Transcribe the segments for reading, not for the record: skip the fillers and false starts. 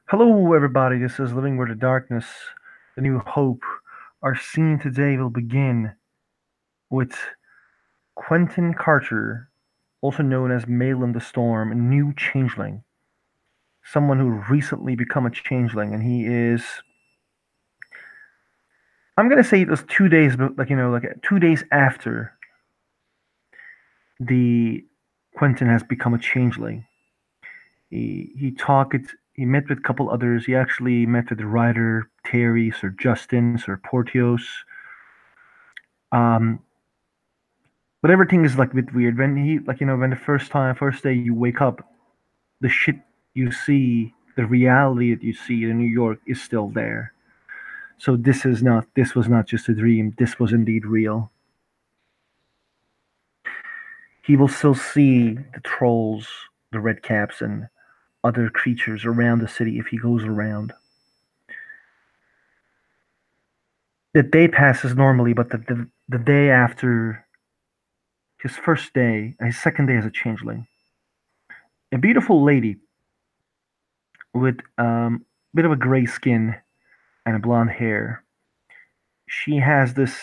Hello, everybody. This is Living with the Darkness, the New Hope. Our scene today will begin with Quentin Carter, also known as Malin the Storm, a new changeling. Someone who recently become a changeling, and he is. I'm gonna say it was 2 days, but like 2 days after the Quentin has become a changeling. He talked. He met with a couple others. He actually met with the writer Terry, Sir Justin, Sir Portios. Um, But everything is like a bit weird when he when the first day you wake up, the shit you see, the reality that you see in New York is still there. So this was not just a dream. This was indeed real. He will still see the trolls, the red caps, and other creatures around the city if he goes around. The day passes normally, but the day after his first day, his second day as a changeling, a beautiful lady with bit of a gray skin and a blonde hair. She has this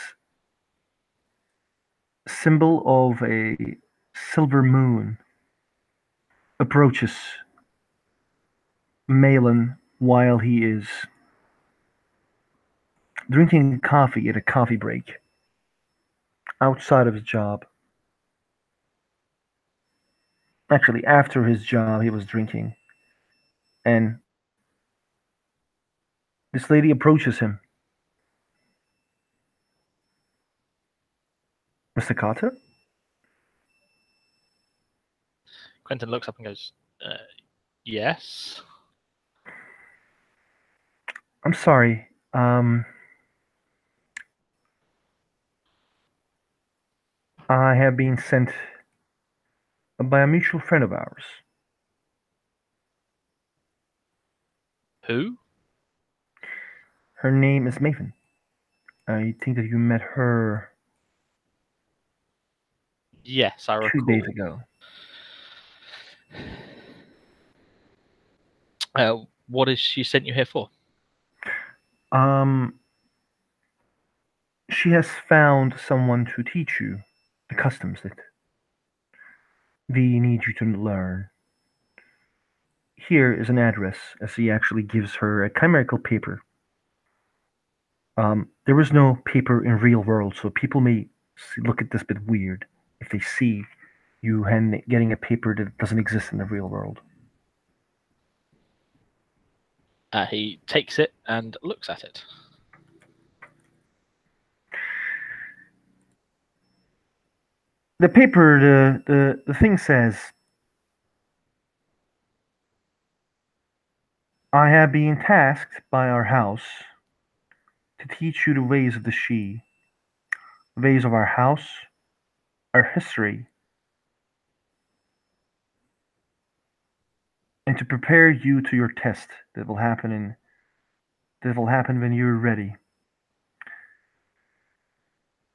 symbol of a silver moon approaches Malin while he is drinking coffee at a coffee break outside of his job. Actually, after his job, he was drinking, and this lady approaches him. Mr. Carter? Quentin looks up and goes, yes. I'm sorry. I have been sent by a mutual friend of ours. Who? Her name is Maven. I think that you met her Yes, I 2 days recall. ago. What has she sent you here for? Um, she has found someone to teach you the customs that we need you to learn. Here is an address, as he actually gives her a chimerical paper. There is no paper in real world, so people may look at this bit weird if they see you getting a paper that doesn't exist in the real world. He takes it and looks at it. The paper, the thing says, I have been tasked by our house to teach you the ways of the She, the ways of our house, our history, and to prepare you to your test that will happen when you're ready.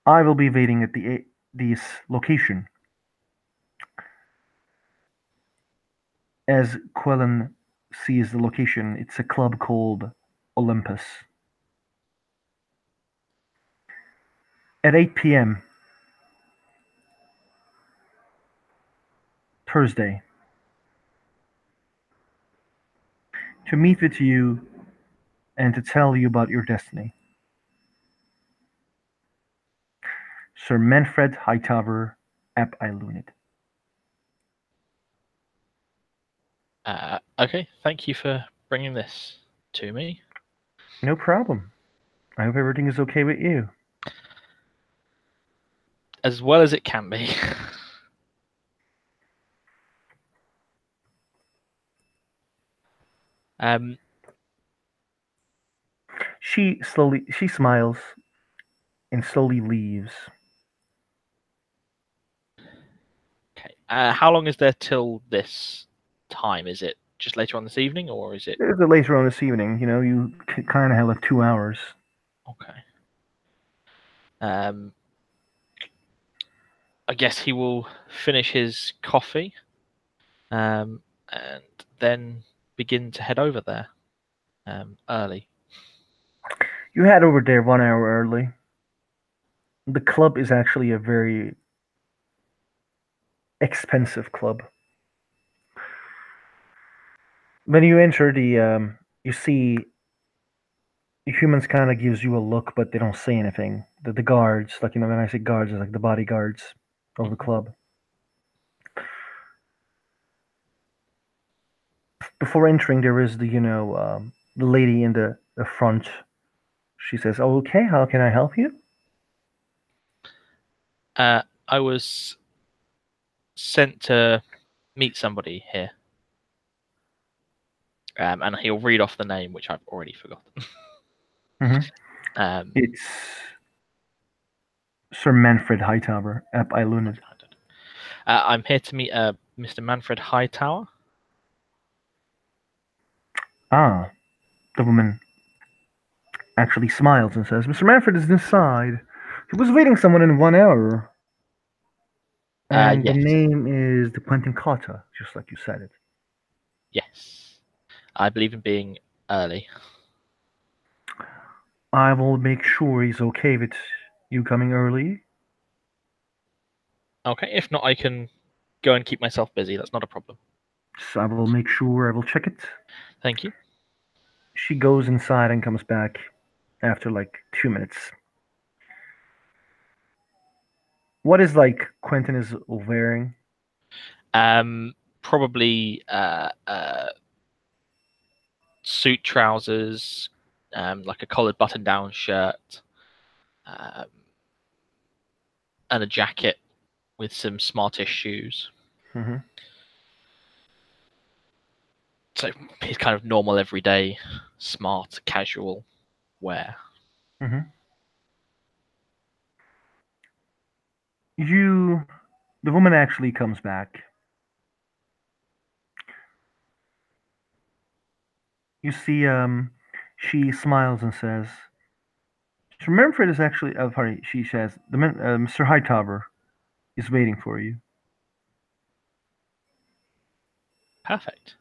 I will be waiting at this location. As Quellen sees the location, it's a club called Olympus. At 8 p.m. Thursday, to meet with you and to tell you about your destiny. Sir Manfred Hightower, Ap Ilunid. Okay, thank you for bringing this to me. No problem. I hope everything is okay with you. As well as it can be. um, She smiles and slowly leaves. okay. How long is there till this time? Is it just later on this evening, or is it? It's later on this evening. You kind of have like 2 hours. Okay. I guess he will finish his coffee, and then begin to head over there. Early. You head over there 1 hour early. The club is actually a very expensive club. When you enter you see the humans kind of gives you a look, but they don't say anything. The guards, like when I say guards, it's like the bodyguards of the Hmm. club. Before entering, there is the lady in the front. She says, "Oh, okay, how can I help you?" I was sent to meet somebody here, and he'll read off the name, which I've already forgotten. Hmm. um, It's Sir Manfred Hightower, Ep Ilunid. I'm here to meet Mr. Manfred Hightower. Ah, the woman actually smiles and says, "Mr. Manfred is inside. He was waiting someone in 1 hour." And the Yes, name is the Quentin Cotta, just like you said it. yes. I believe in being early. I will make sure he's okay with you coming early. Okay, if not, I can go and keep myself busy. That's not a problem. So I will make sure I will check it. Thank you. She goes inside and comes back after like 2 minutes. What is like Quentin is wearing? Probably suit trousers, like a collared button-down shirt, um, and a jacket with some smartish shoes. Hmm. So his kind of normal, everyday, smart, casual wear. Hmm. You, the woman actually comes back. You see, she smiles and says, "Sir Manfred is actually, sorry," she says, Mr. Hightower is waiting for you." Perfect.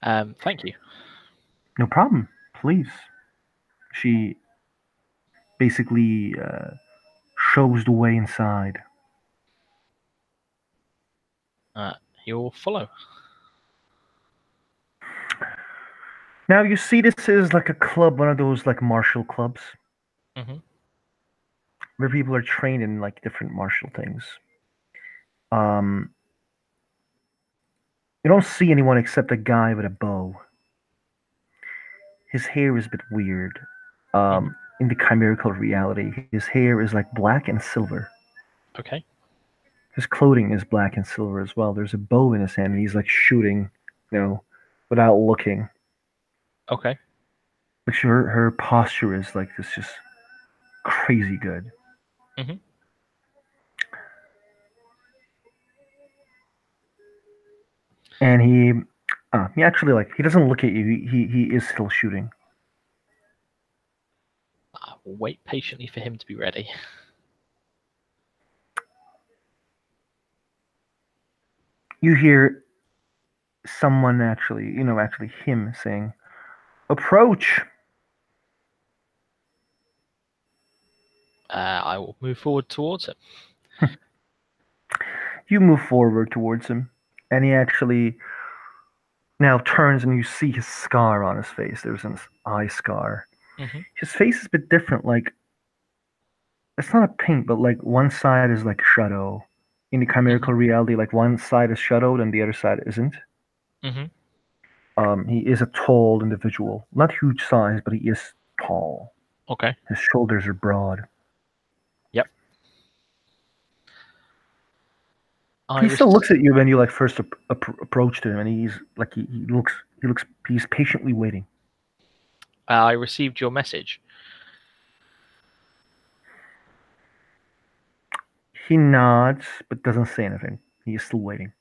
Thank you. No problem, please. She basically shows the way inside. Uh, You'll follow. Now you see, this is like a club, one of those like martial clubs Hmm. where people are trained in like different martial things. Um, you don't see anyone except a guy with a bow. His hair is a bit weird. Hmm. In the chimerical reality, his hair is like black and silver. Okay. His clothing is black and silver as well. There's a bow in his hand, and he's like shooting, you know, without looking. Okay. But her posture is like this, just crazy good. Hmm. And he actually like he doesn't look at you. He is still shooting. I will wait patiently for him to be ready. You hear someone actually, actually him saying, "Approach." I will move forward towards him. You move forward towards him, and he actually now turns, and you see his scar on his face. There's an eye scar. Hmm. His face is a bit different. Like, it's not a paint, but like one side is like shadow. In the Hmm. chimerical reality, like one side is shadowed and the other side isn't. Hmm. He is a tall individual, not huge size, but he is tall. Okay. His shoulders are broad. Yep. I He was. still looks at you when you like first approach him, and he's like he looks he's patiently waiting. I received your message. He nods but doesn't say anything. He is still waiting.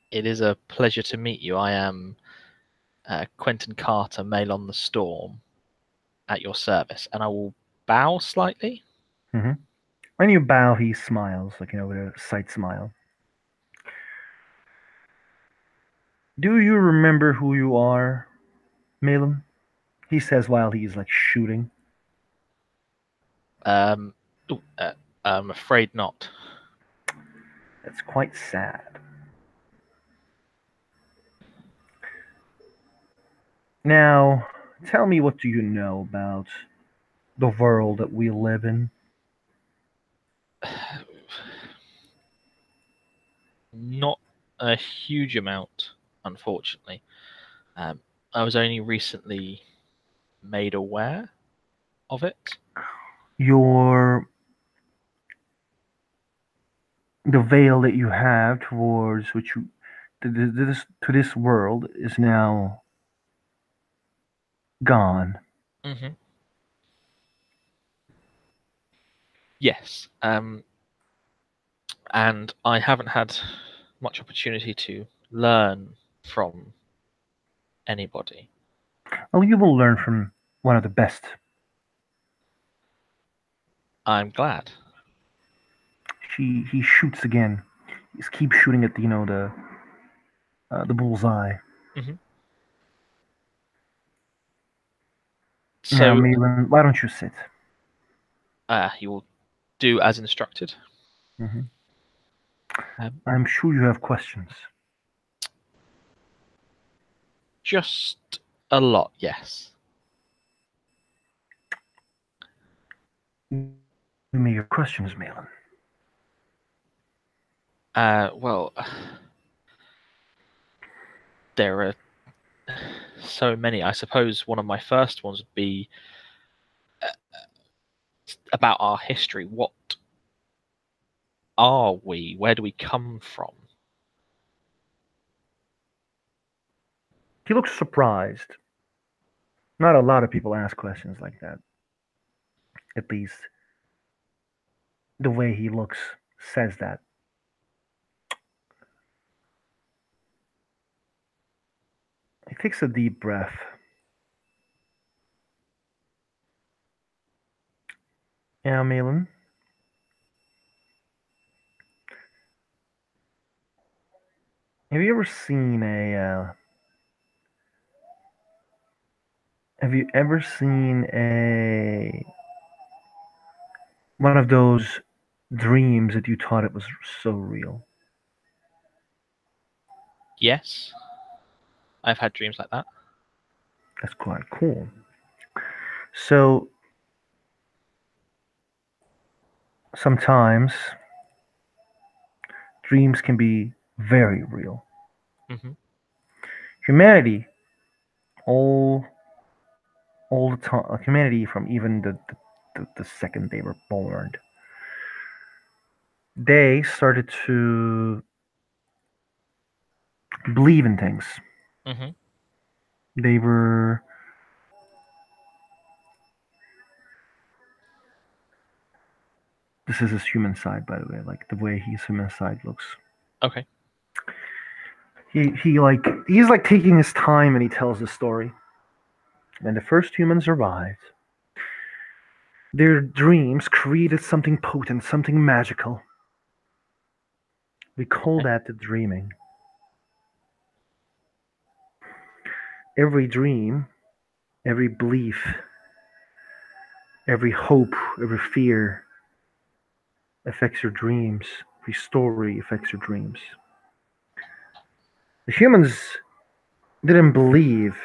It is a pleasure to meet you. I am Quentin Carter, Mail on the Storm, at your service, and I will bow slightly. Hmm. When you bow, he smiles, like, with a side smile. Do you remember who you are, Malin? He says while he's like shooting. Um, ooh, I'm afraid not. That's quite sad. Now, tell me, what do you know about the world that we live in? Not a huge amount, unfortunately. Um, I was only recently made aware of it. Your the veil that you have towards which you to this world is now gone. Hmm. Yes, and I haven't had much opportunity to learn from anybody. Well, you will learn from one of the best. I'm glad. He shoots again. He keeps shooting at the bullseye. Hmm. Now, So Malin, why don't you sit? he will do as instructed. Hmm. Um, I'm sure you have questions. just a lot, yes. Give me your questions, Malin. Well, there are so many. I suppose one of my first ones would be about our history. What are we? Where do we come from? He looks surprised. Not a lot of people ask questions like that. At least the way he looks says that. He takes a deep breath. Yeah, Malin. Have you ever seen a? Have you ever seen a one of those dreams that you thought it was so real? Yes, I've had dreams like that. That's quite cool. So sometimes dreams can be very real. Hmm. Humanity, all all the time, humanity from even the second they were born, they started to believe in things. Hmm. They were this is his human side, by the way, like the way his human side looks. Okay. He's like taking his time and he tells the story. When the first humans arrived, their dreams created something potent, something magical. We call Okay. that the dreaming. Every dream, every belief, every hope, every fear affects your dreams. Every story affects your dreams. The humans didn't believe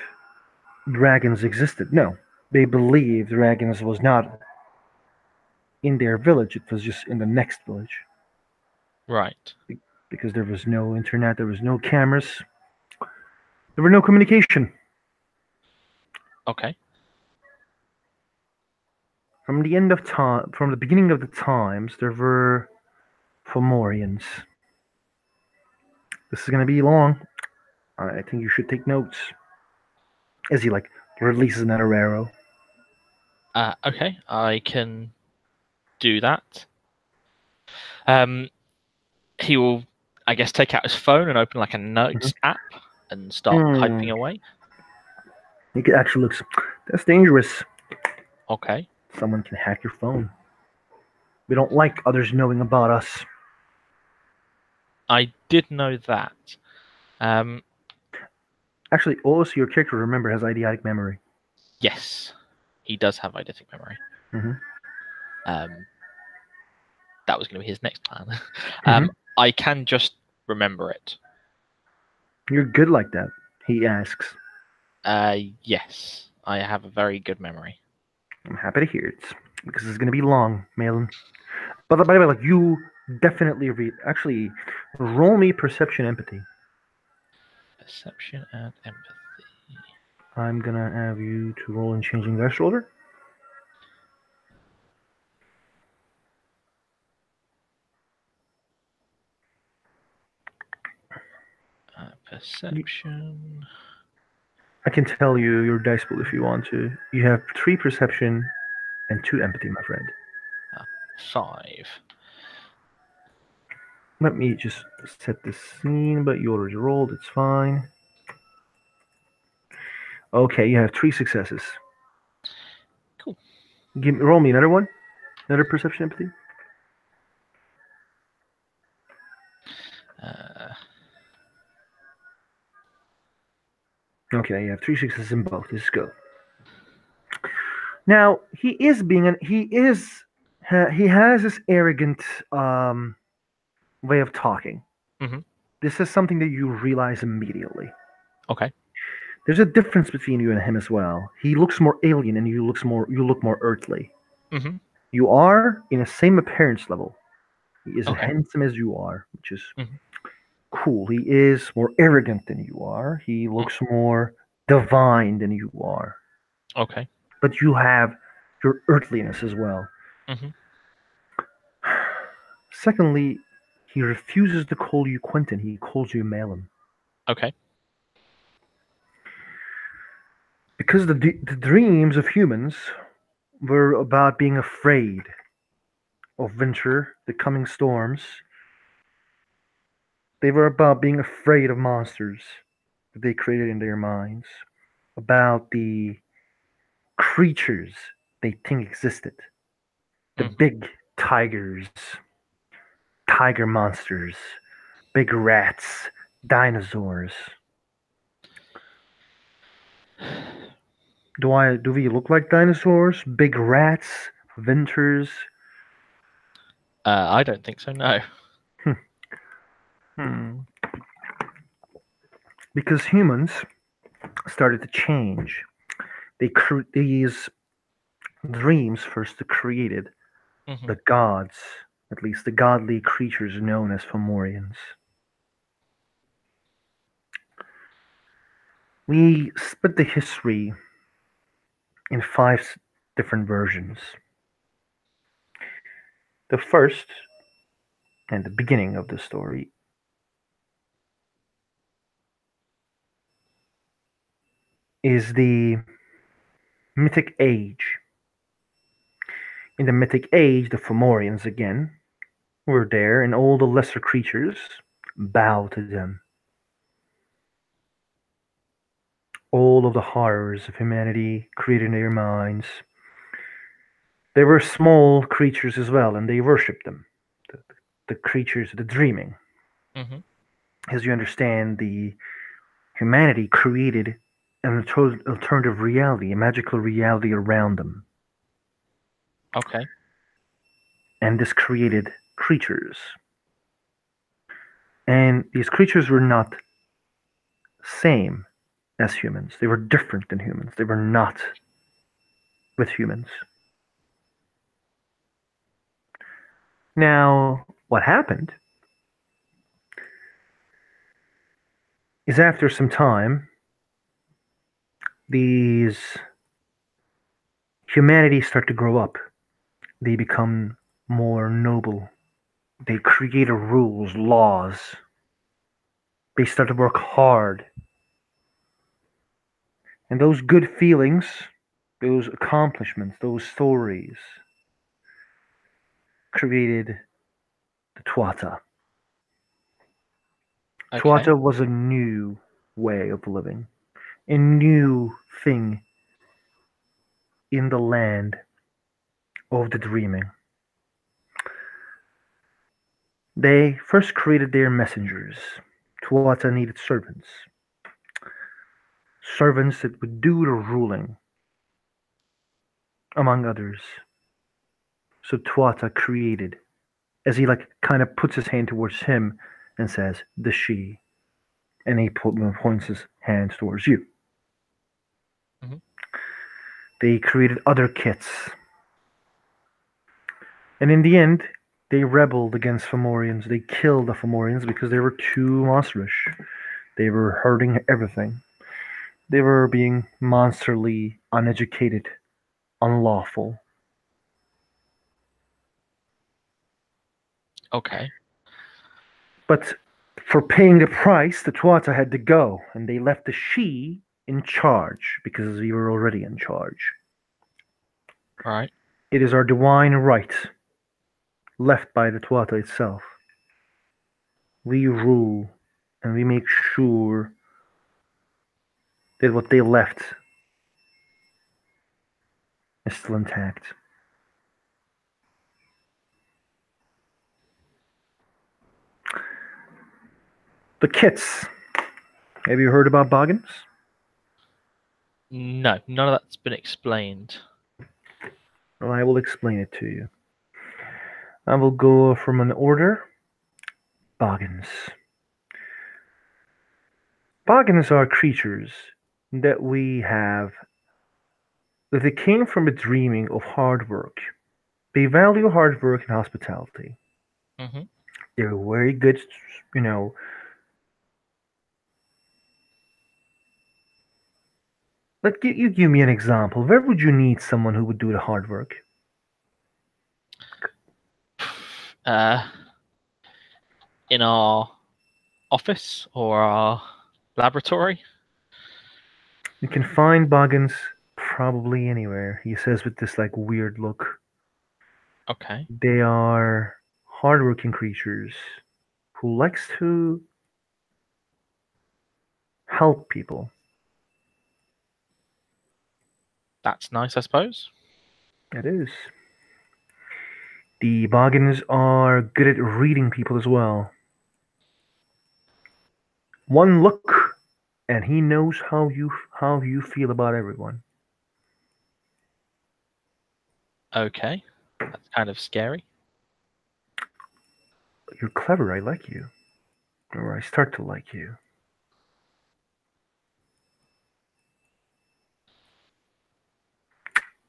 dragons existed. No, they believed dragons was not in their village. It was just in the next village Right. because there was no internet, there was no cameras, there were no communication. Okay. From the end of time, from the beginning of the times, there were Fomorians. This is gonna be long. I think you should take notes as he like releases another arrow. Okay. I can do that. Um, he will, I guess, take out his phone and open like a notes Mm-hmm. app and start typing away. It actually looks that's dangerous. Okay. Someone can hack your phone. We don't like others knowing about us. I did know that. Um, Actually, also your character, remember, has idiotic memory. yes, he does have eidetic memory. Hmm. Um, that was going to be his next plan. Hmm. I can just remember it. You're good like that, he asks. Yes, I have a very good memory. I'm happy to hear it, because it's going to be long, Malin. But by the way, like, you definitely read. Actually, roll me perception empathy. Perception and empathy. I'm gonna have you to roll in changing dice roller. Perception. I can tell you your dice pool if you want to. You have 3 perception and 2 empathy, my friend. 5. Let me just set the scene, but you already rolled, it's fine. Okay, you have 3 successes. Cool. Roll me another one. Another perception empathy. Uh, Okay, you have 3 successes in both. Let's go. Now he has this arrogant way of talking. mhm. This is something that you realize immediately. Okay. There's a difference between you and him as well. He looks more alien, and you look more earthly. Mhm. You are in the same appearance level. He is as Okay. handsome as you are, which is Mhm. cool. He is more arrogant than you are. He Mm. looks more divine than you are. Okay. But you have your earthliness as well. Mhm. Secondly, he refuses to call you Quentin. He calls you Malin. Okay. Because the dreams of humans were about being afraid of winter, the coming storms. They were about being afraid of monsters that they created in their minds, about the creatures they think existed. The Mhm. big tigers, tiger monsters, big rats, dinosaurs. Do we look like dinosaurs? Big rats, winters. I don't think so. No. Hmm. Because humans started to change. These dreams first created Mhm. the gods, at least the godly creatures known as Fomorians. We split the history in 5 different versions. The first and the beginning of the story is the Mythic Age. In the Mythic Age, the Fomorians again were there, and all the lesser creatures bow to them. All of the horrors of humanity created in their minds. They were small creatures as well, and they worshipped them. The, the creatures, the dreaming. Mhm. As you understand, the humanity created an alternative reality, a magical reality around them. Okay. And this created creatures. And these creatures were not same as humans. They were different than humans. They were not with humans. Now, what happened is after some time, these humanity start to grow up. They become more noble. They create rules, laws. They start to work hard. And those good feelings, those accomplishments, those stories created the Tuatha. Okay. Tuatha was a new way of living, a new thing in the land of the dreaming. They first created their messengers. Tuatha needed servants. Servants that would do the ruling, among others. So Tuatha created, as he like kind of puts his hand towards him and says, the she. And he points his hand towards you. Mhm. They created other kits. And in the end, they rebelled against Fomorians. They killed the Fomorians because they were too monstrous. They were hurting everything. They were being monsterly, uneducated, unlawful. Okay. But for paying the price, the Tuatha had to go, and they left the she in charge because we were already in charge. Right. It is our divine right, left by the Tuatha itself. We rule, and we make sure that what they left is still intact. The kits. Have you heard about Boggins? No, none of that's been explained. Well, I will explain it to you. I will go from an order. Boggins. Boggins are creatures that we have that they came from a dreaming of hard work. They value hard work and hospitality. Hmm. They're very good, you know. You give me an example. Where would you need someone who would do the hard work? Uh, in our office or our laboratory. You can find Boggins probably anywhere, he says with this like weird look. Okay, They are hardworking creatures who likes to help people. that's nice, I suppose. It is. The Boggins are good at reading people as well. One look, and he knows how you feel about everyone. Okay, that's kind of scary. You're clever. I like you, or I start to like you.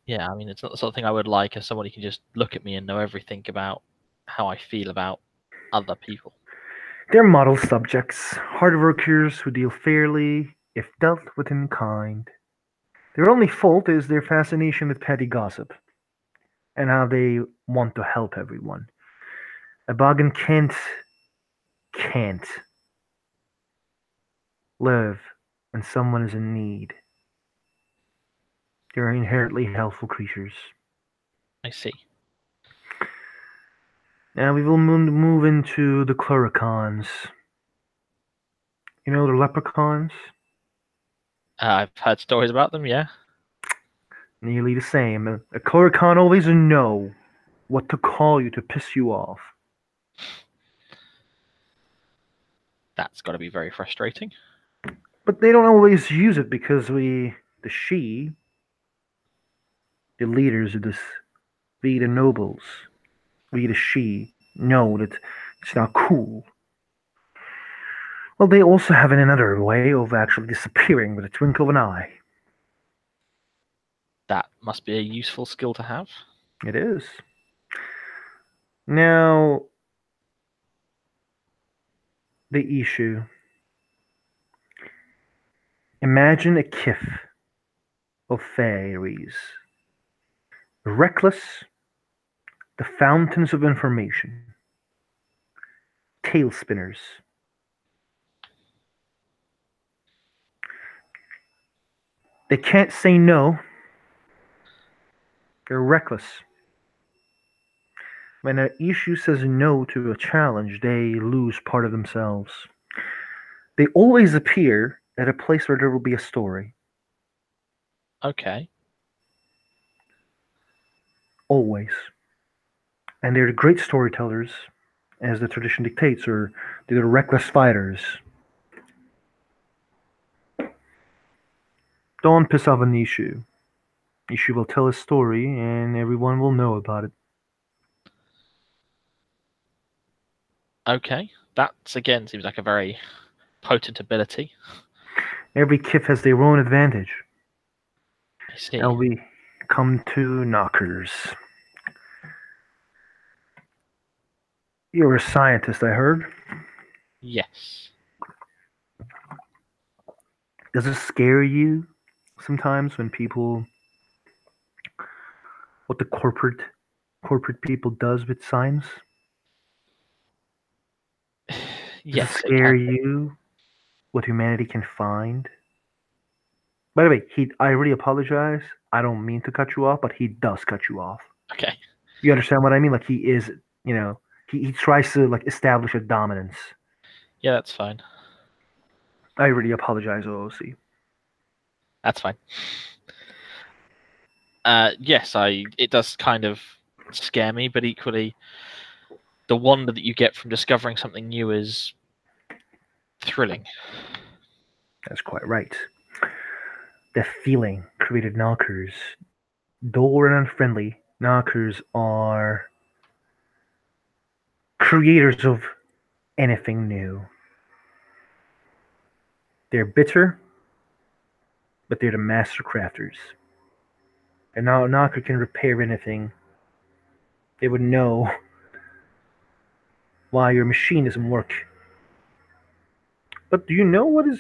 Yeah, I mean, it's not the sort of thing I would like as someone who can just look at me and know everything about how I feel about other people. They're model subjects, hard workers who deal fairly if dealt with in kind. Their only fault is their fascination with petty gossip and how they want to help everyone. A Boggin can't live when someone is in need. They're inherently helpful creatures. I see. Now we will move into the Cluricons. You know the leprechauns? I've heard stories about them, yeah. Nearly the same. A Cluricon always know what to call you to piss you off. That's got to be very frustrating. But they don't always use it because the she, the leaders of this, we the nobles, we the she, know that it's not cool. Well, they also have another way of actually disappearing with a twinkle of an eye. That must be a useful skill to have. It is. Now, the issue. Imagine a kif of fairies. Reckless, the fountains of information. Tail spinners. They can't say no. They're reckless. When an issue says no to a challenge, they lose part of themselves. They always appear at a place where there will be a story. Okay. Always. And they're great storytellers. as the tradition dictates, or they're reckless fighters. Don't piss off Anishu. Ishu will tell his story, and everyone will know about it. Okay, that again seems like a very potent ability. Every kith has their own advantage. I see. Now we come to knockers. You're a scientist, I heard. Yes. Does it scare you sometimes when people, what the corporate people does with science? Does it Yes, it scare can. you what humanity can find? By the way, I really apologize. I don't mean to cut you off, but he does cut you off. Okay. You understand what I mean? Like he is, he tries to like establish a dominance. Yeah, that's fine. I really apologize, OOC. That's fine. Yes, it does kind of scare me, but equally, the wonder that you get from discovering something new is thrilling. That's quite right. The feeling created knockers. Dull and unfriendly, knockers are creators of anything new. They're bitter, but they're the master crafters. And now a knocker can repair anything. They would know why your machine doesn't work. But do you know what is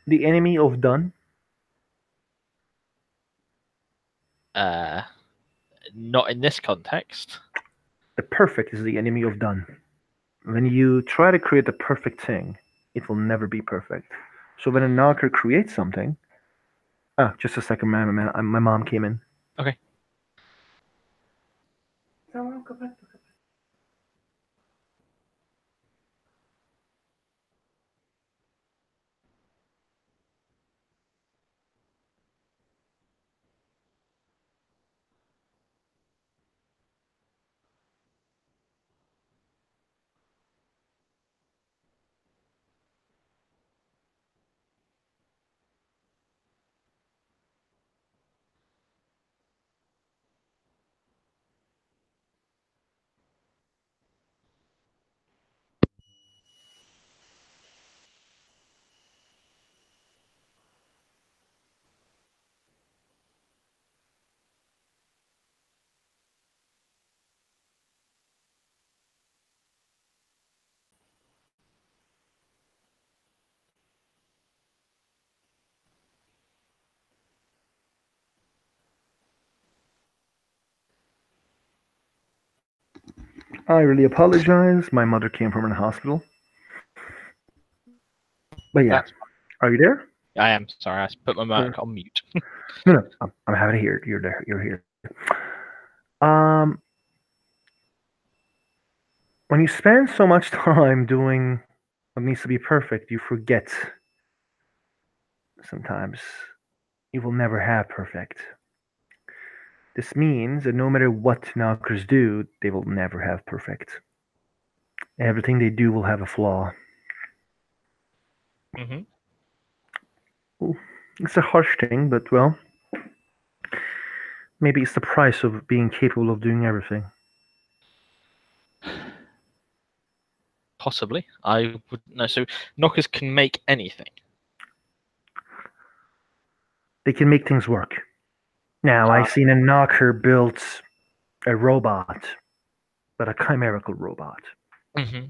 the enemy of done? Uh, Not in this context. The perfect is the enemy of done. When you try to create the perfect thing, it will never be perfect. So when a knocker creates something, just a second, my mom came in. Okay. I really apologize. My mother came from the hospital. But yeah, That's. are you there? I am sorry. I put my Uh, mic on mute. no, I'm happy to hear it. You're there. You're here. Um, when you spend so much time doing what needs to be perfect, you forget sometimes you will never have perfect. This means that no matter what knockers do, they will never have perfect. Everything they do will have a flaw. Hmm. Well, it's a harsh thing, but well, maybe it's the price of being capable of doing everything. Possibly. I wouldn't know. So knockers can make anything. They can make things work. Now, Uh, I've seen a knocker build a robot, but a chimerical robot. hmm.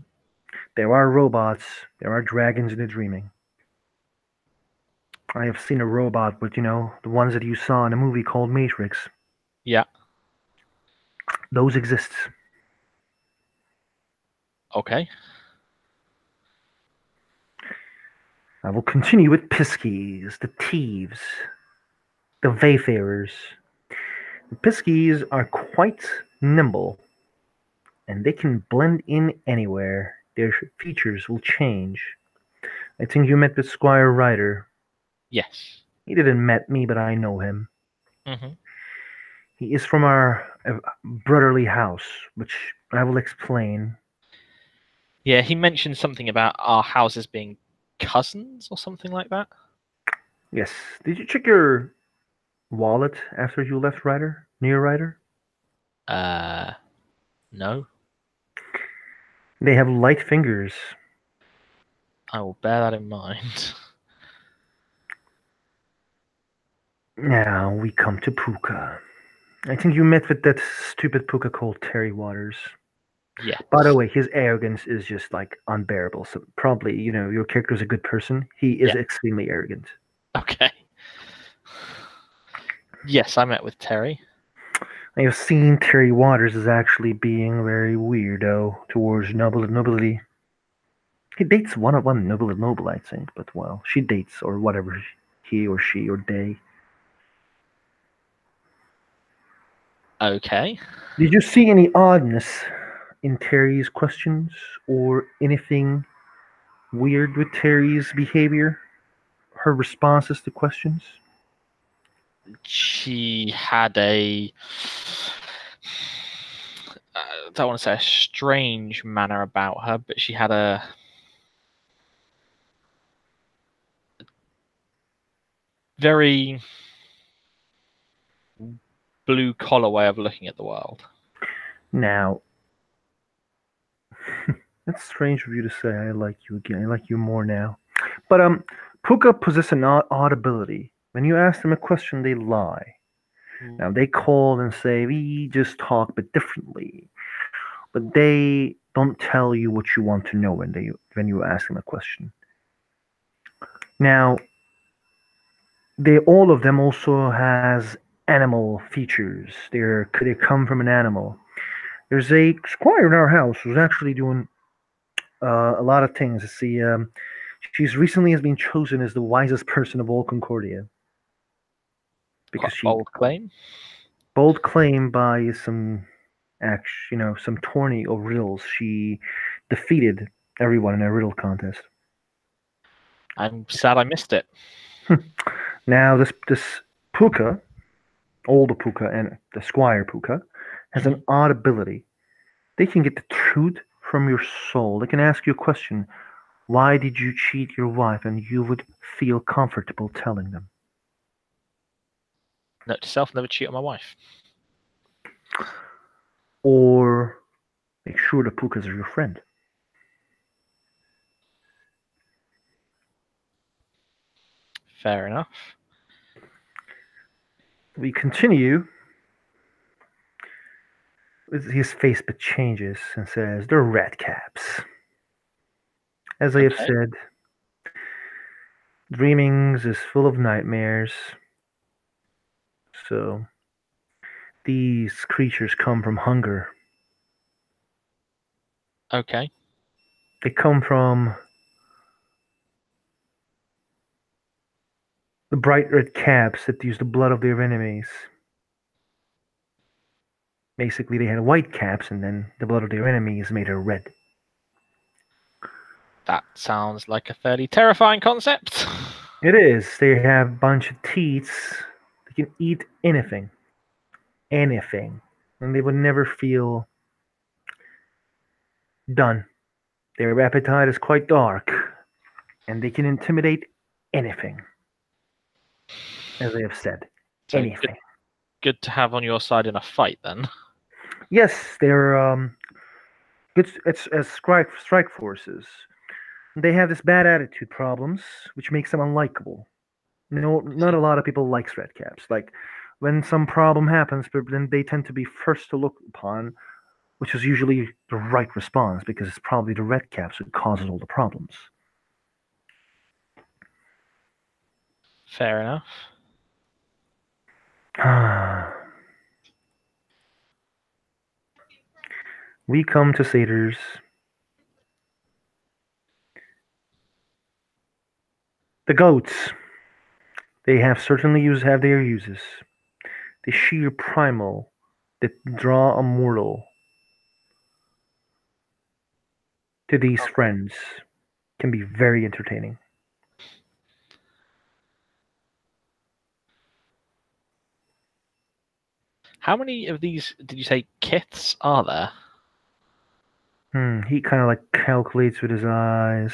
There are robots, there are dragons in the dreaming. I have seen a robot with, the ones that you saw in a movie called Matrix. Yeah. Those exist. Okay. I will continue with Piskies, the thieves, the wayfarers. The Piskies are quite nimble, and they can blend in anywhere. Their features will change. I think you met with Squire Ryder. Yes. He didn't met me, but I know him. Hmm. He is from our brotherly house, which I will explain. Yeah, he mentioned something about our houses being cousins or something like that. Yes. Did you check your wallet after you left Ryder? Near Ryder? Uh, no. They have light fingers. I will bear that in mind. Now we come to Puka. I think you met with that stupid Puka called Terry Waters. Yes. By the way, his arrogance is just like unbearable. So probably, your character is a good person. He is Yeah. extremely arrogant. Okay. Yes, I met with Terry. I have seen Terry Waters as actually being very weirdo towards nobility. He dates one noble, I think, but well, she dates or whatever he or she or they. Okay. Did you see any oddness in Terry's questions or anything weird with Terry's behavior? Her responses to questions? She had a I don't want to say a strange manner about her, but she had a very blue collar way of looking at the world. Now, that's strange of you to say. I like you again. I like you more now. But Puka possess an odd ability. When you ask them a question, they lie. Now they call and say we just talk but differently, but they don't tell you what you want to know when you ask them a question. Now they all of them also has animal features. They come from an animal. There's a squire in our house who's actually doing a lot of things. See, she's recently has been chosen as the wisest person of all Concordia Quite because a she bold claim. bold claim by some some tourney of riddles. She defeated everyone in a riddle contest. I'm sad I missed it. Now this Puka, older Puka and the Squire Puka, has Mhm. an odd ability. They can get the truth from your soul. They can ask you a question. Why did you cheat your wife? And you would feel comfortable telling them. Note to self: never cheat on my wife. Or make sure the Pukas are your friend. Fair enough. We continue. His face but changes and says, "They're red caps." As I have Okay. said, dreamings is full of nightmares. So these creatures come from hunger. Okay. They come from the bright red caps that use the blood of their enemies. Basically, they had white caps, and then the blood of their enemies made her red. That sounds like a fairly terrifying concept. It is. They have a bunch of teats. They can eat anything. Anything. And they would never feel done. Their appetite is quite dark, and they can intimidate anything, as I have said. So good, Anything. good to have on your side in a fight, then. Yes, they're good as strike forces. They have this bad attitude problems, which makes them unlikable. No, not a lot of people like red caps. Like when some problem happens, but then they tend to be first to look upon, which is usually the right response because it's probably the red caps who causes all the problems. Fair enough. We come to satyrs. The goats. They have their uses. The sheer primal that draw a mortal to these friends can be very entertaining. How many of these did you say kiths are there? He kind of like calculates with his eyes.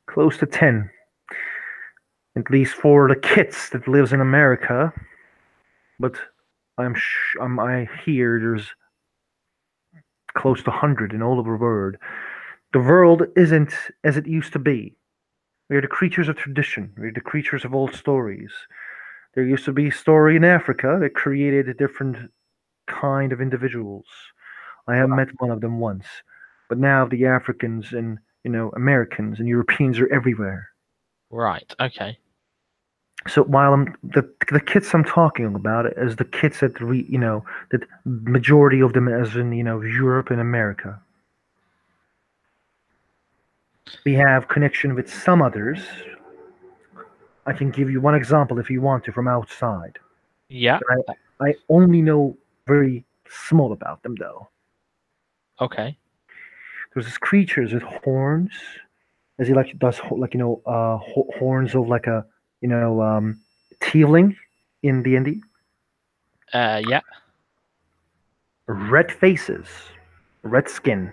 Close to 10. At least for the kids that lives in America. But I hear there's close to 100 in all over the world. The world isn't as it used to be. We are the creatures of tradition. We are the creatures of old stories. There used to be a story in Africa that created a different kind of individuals. I have met one of them once, but now the Africans and Americans and Europeans are everywhere. Right. Okay. So while the kids I'm talking about is the kids that majority of them as in Europe and America. We have connection with some others. I can give you one example if you want to from outside. Yeah. I only know very small about them though. Okay. There's this creatures with horns, as he like does like horns of like a tealing in D&D. Yeah. Red faces, red skin.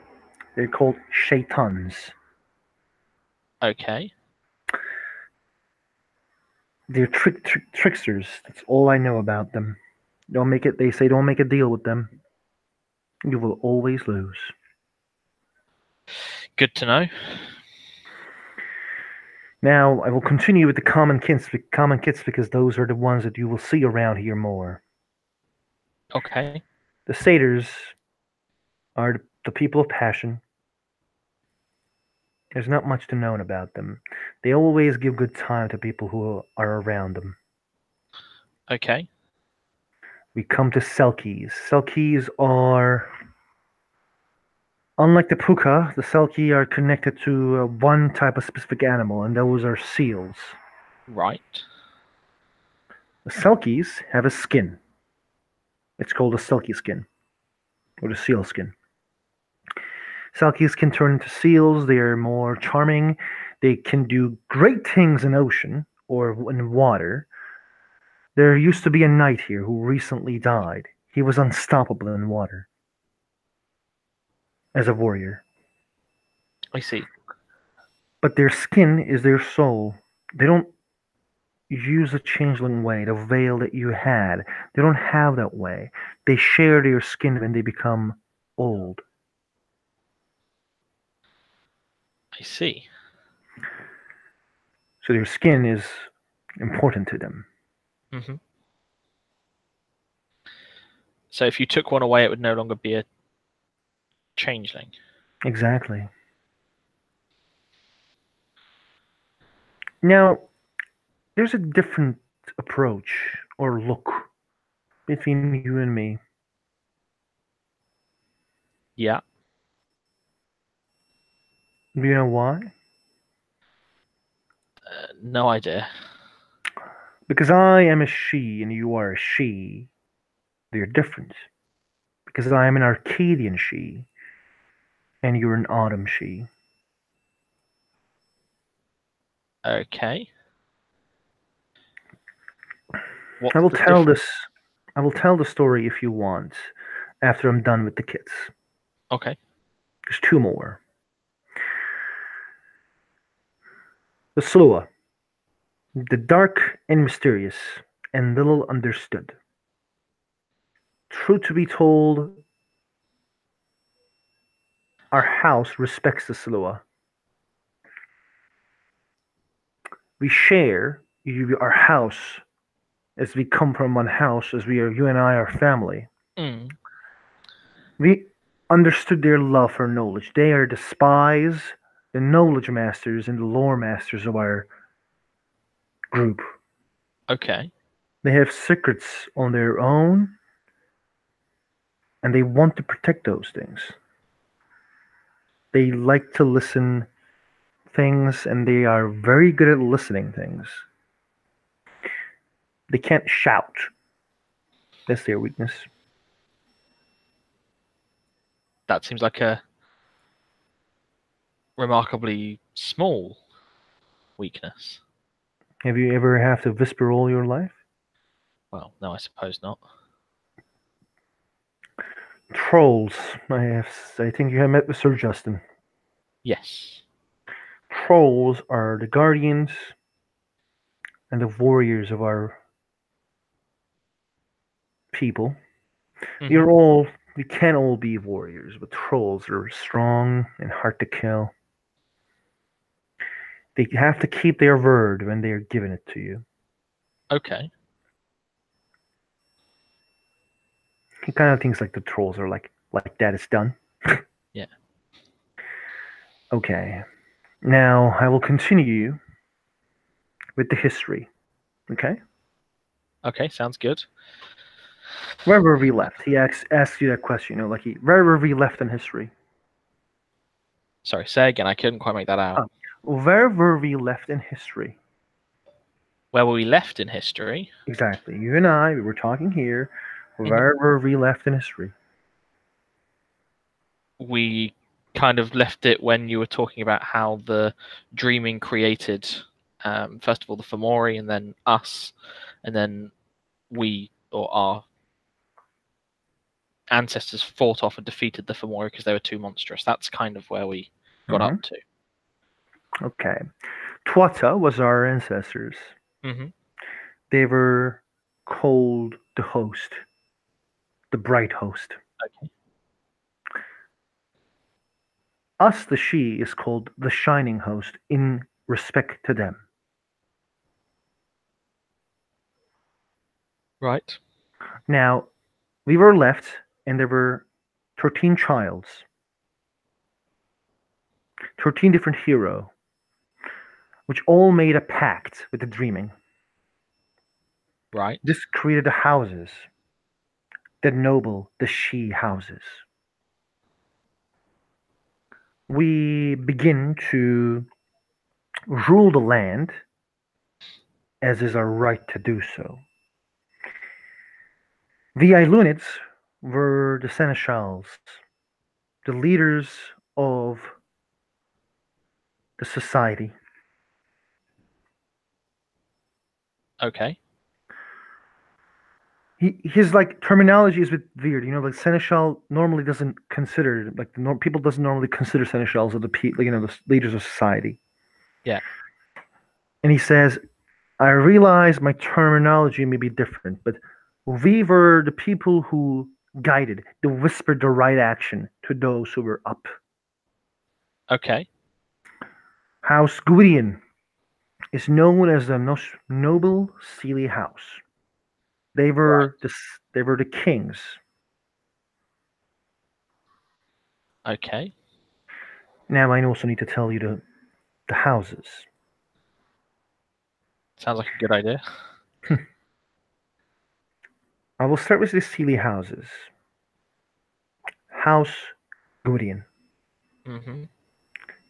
They're called shaitans. Okay. They're tricksters. That's all I know about them. Don't make it. They say don't make a deal with them. You will always lose. Good to know. Now I will continue with the common kits because those are the ones that you will see around here more. Okay. The satyrs are the people of passion. There's not much to know about them. They always give good time to people who are around them. Okay. We come to Selkies. Selkies are, unlike the Puka, the Selkie are connected to one type of specific animal, and those are seals. Right. The Selkies have a skin. It's called a Selkie skin, or the seal skin. Selkies can turn into seals. They are more charming. They can do great things in ocean or in water. There used to be a knight here who recently died. He was unstoppable in water as a warrior. I see. But their skin is their soul. They don't use the changeling way, the veil that you had. They don't have that way. They share their skin when they become old. I see. So their skin is important to them. Hmm. So if you took one away, it would no longer be a changeling. Exactly. Now, there's a different approach or look between you and me. Yeah. Do you know why? No idea. Because I am a she and you are a she. They're different. Because I am an Arcadian she and you're an autumn she. Okay. I What's will the tell difference? this. I will tell the story if you want after I'm done with the kids. Okay. There's two more. The Slua, the dark and mysterious, and little understood. Truth to be told, our house respects the Slua. We share our house as we come from one house, as we are, you and I are family. Mm. We understood their love for knowledge. They are the spies, the knowledge masters, and the lore masters of our group. Okay. They have secrets on their own, and they want to protect those things. They like to listen things, and they are very good at listening things. They can't shout. That's their weakness. That seems like a remarkably small weakness. Have you ever have to whisper all your life? Well, no, I suppose not. Trolls. I think you have met with Sir Justin. Yes. Trolls are the guardians and the warriors of our people. We Hmm. are all we can all be warriors, but trolls are strong and hard to kill. They have to keep their word when they are giving it to you. Okay. He kind of thinks like the trolls are like that. It's done. Yeah. Okay. Now I will continue with the history. Okay. Okay. Sounds good. Where were we left? He asks you that question. Like where were we left in history? Sorry. Say again. I couldn't quite make that out. Oh, where were we left in history? Where were we left in history? Exactly. You and I, we were talking here. Hmm. Where were we left in history? We kind of left it when you were talking about how the dreaming created, first of all, the Fomori, and then us, and then we or our ancestors fought off and defeated the Fomori because they were too monstrous. That's kind of where we got Hmm. up to. Okay. Tuatha was our ancestors. Hmm. They were called the host, the bright host. Okay. Us, the she, is called the shining host in respect to them. Right. Now, we were left, and there were 13 childs, 13 different hero, which all made a pact with the dreaming. Right. This created the houses, the noble, the she houses. We begin to rule the land as is our right to do so. The Ilunids were the seneschals, the leaders of the society. Okay. His like terminology is a bit weird. Like seneschal normally doesn't consider like people doesn't normally consider seneschals of the leaders of society. Yeah. And he says, I realize my terminology may be different, but we were the people who guided, who whispered the right action to those who were up. Okay. House Gwydion is known as the noble Sealy house. They Right. were the kings. Okay. Now I also need to tell you the houses. Sounds like a good idea. I will start with the Sealy houses. House Gwydion. Hmm.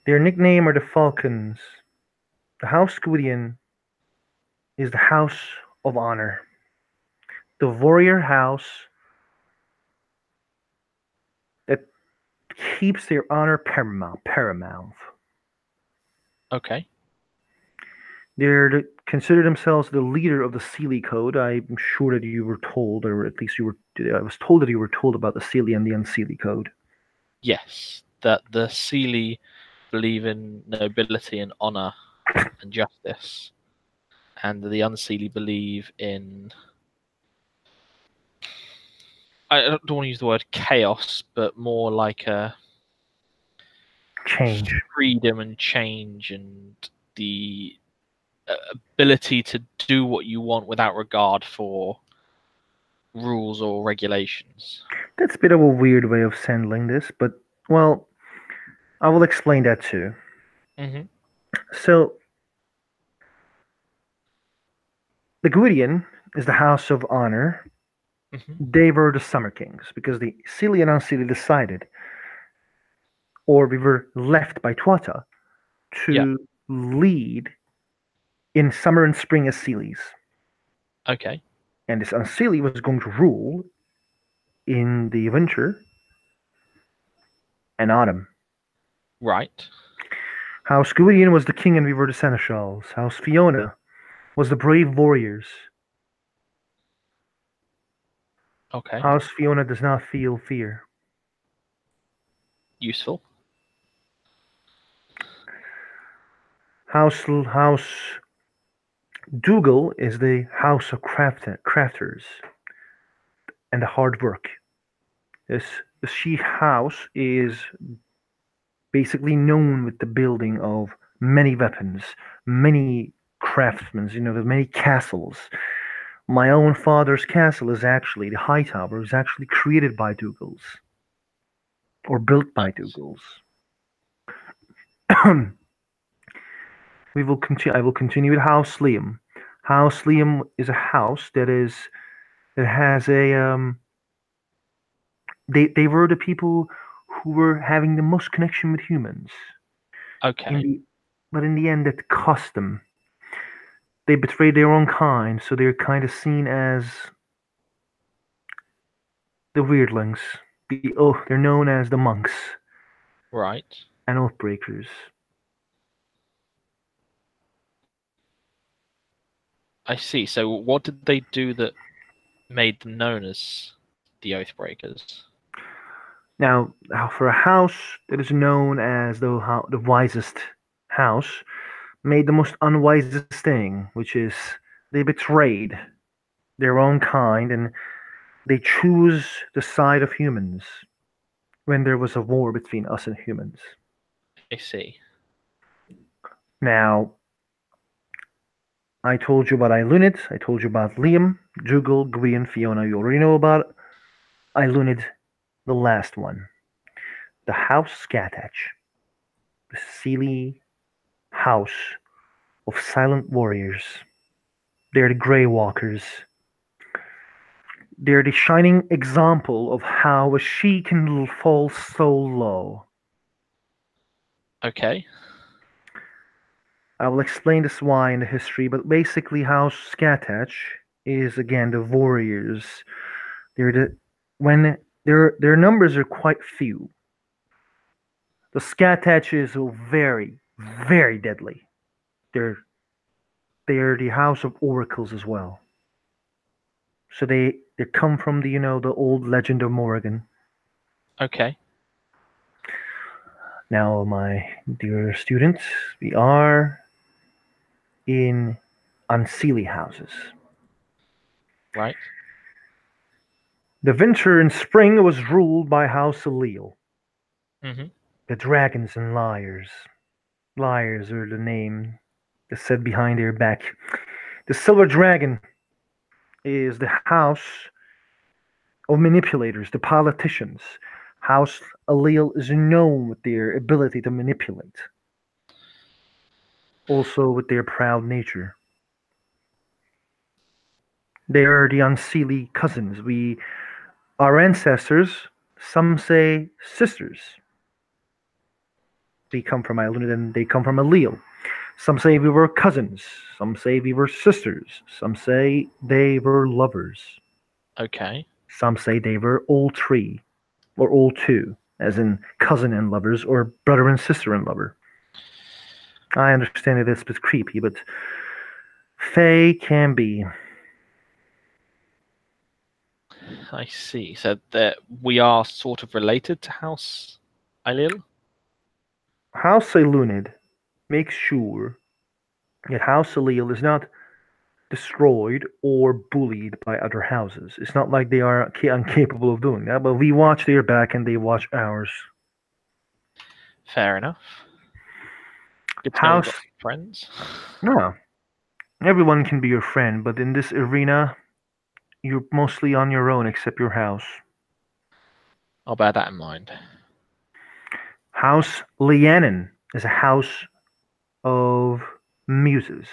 Their nickname are the Falcons. The House Gwydion is the house of honor, the warrior house that keeps their honor paramount. Okay. Consider themselves the leader of the Sealy Code. I'm sure that you were told, or at least you were. I was told that you were told about the Sealy and the Unsealy Code. Yes. That the Seelie believe in nobility and honor and justice, and the Unseelie believe in. I don't want to use the word chaos, but more like a Change. freedom and change and the ability to do what you want without regard for rules or regulations. That's a bit of a weird way of handling this, but well, I will explain that too. Hmm. So the Gwydion is the house of honor. Hmm. They were the Summer Kings because the Sealy and Unsealy decided, or we were left by Tuatha Yeah. to lead in summer and spring as Sealies. Okay. And this Unseelie was going to rule in the winter and autumn. Right. House Gwydion was the king and we were the seneschals. House Fiona was the brave warriors. Okay. House Fiona does not feel fear. Useful. House Dougal is the house of crafters and the hard work. This the she house is basically known with the building of many weapons, many craftsmen, the many castles. My own father's castle is actually the high tower is actually created by Dougal's or built by Nice. Dougal's. We will continue. I will continue with House Liam. House Liam is a house that has a they were the people who were having the most connection with humans. In Okay. the but in the end, it cost them. They betrayed their own kind, so they're kind of seen as the weirdlings. They're known as the monks Right. and oathbreakers. I see. So what did they do that made them known as the Oathbreakers? Now, for a house that is known as the wisest house, made the most unwisest thing, which is they betrayed their own kind and they choose the side of humans when there was a war between us and humans. I see. Now, I told you about Ilunid, I told you about Liam, Jugal, Gwion, Fiona, you already know about Ilunid, the last one. The House Skatach, the Sealy House of Silent Warriors. They're the Grey Walkers. They're the shining example of how a she can fall so low. Okay. I will explain this why in the history, but basically, House Skatach is again the warriors. They're the when their numbers are quite few. The Skataches are very, very deadly. They're they're the House of Oracles as well. So they come from the old legend of Morrigan. Okay. Now, my dear students, we are in Unseelie houses. Right. The winter and spring was ruled by House Allele, Mm-hmm. the dragons and liars. Liars are the name that's said behind their back. The silver dragon is the house of manipulators, the politicians. House Allele is known with their ability to manipulate, also with their proud nature. They are the Unseelie cousins. Our ancestors, some say sisters. We come from Ireland and they come from Allele. Some say we were cousins. Some say we were sisters. Some say they were lovers. Okay. Some say they were all three, or all two, as in cousin and lovers, or brother and sister and lover. I understand it is a bit creepy, but Fae can be. I see. So that we are sort of related to House Ailil? House Elunid makes sure that House Allele is not destroyed or bullied by other houses. It's not like they are incapable of doing that, but we watch their back and they watch ours. Fair enough. Good to know we've got House, friends. no, everyone can be your friend, but in this arena, you're mostly on your own except your house. I'll bear that in mind. House Lianen is a house of muses.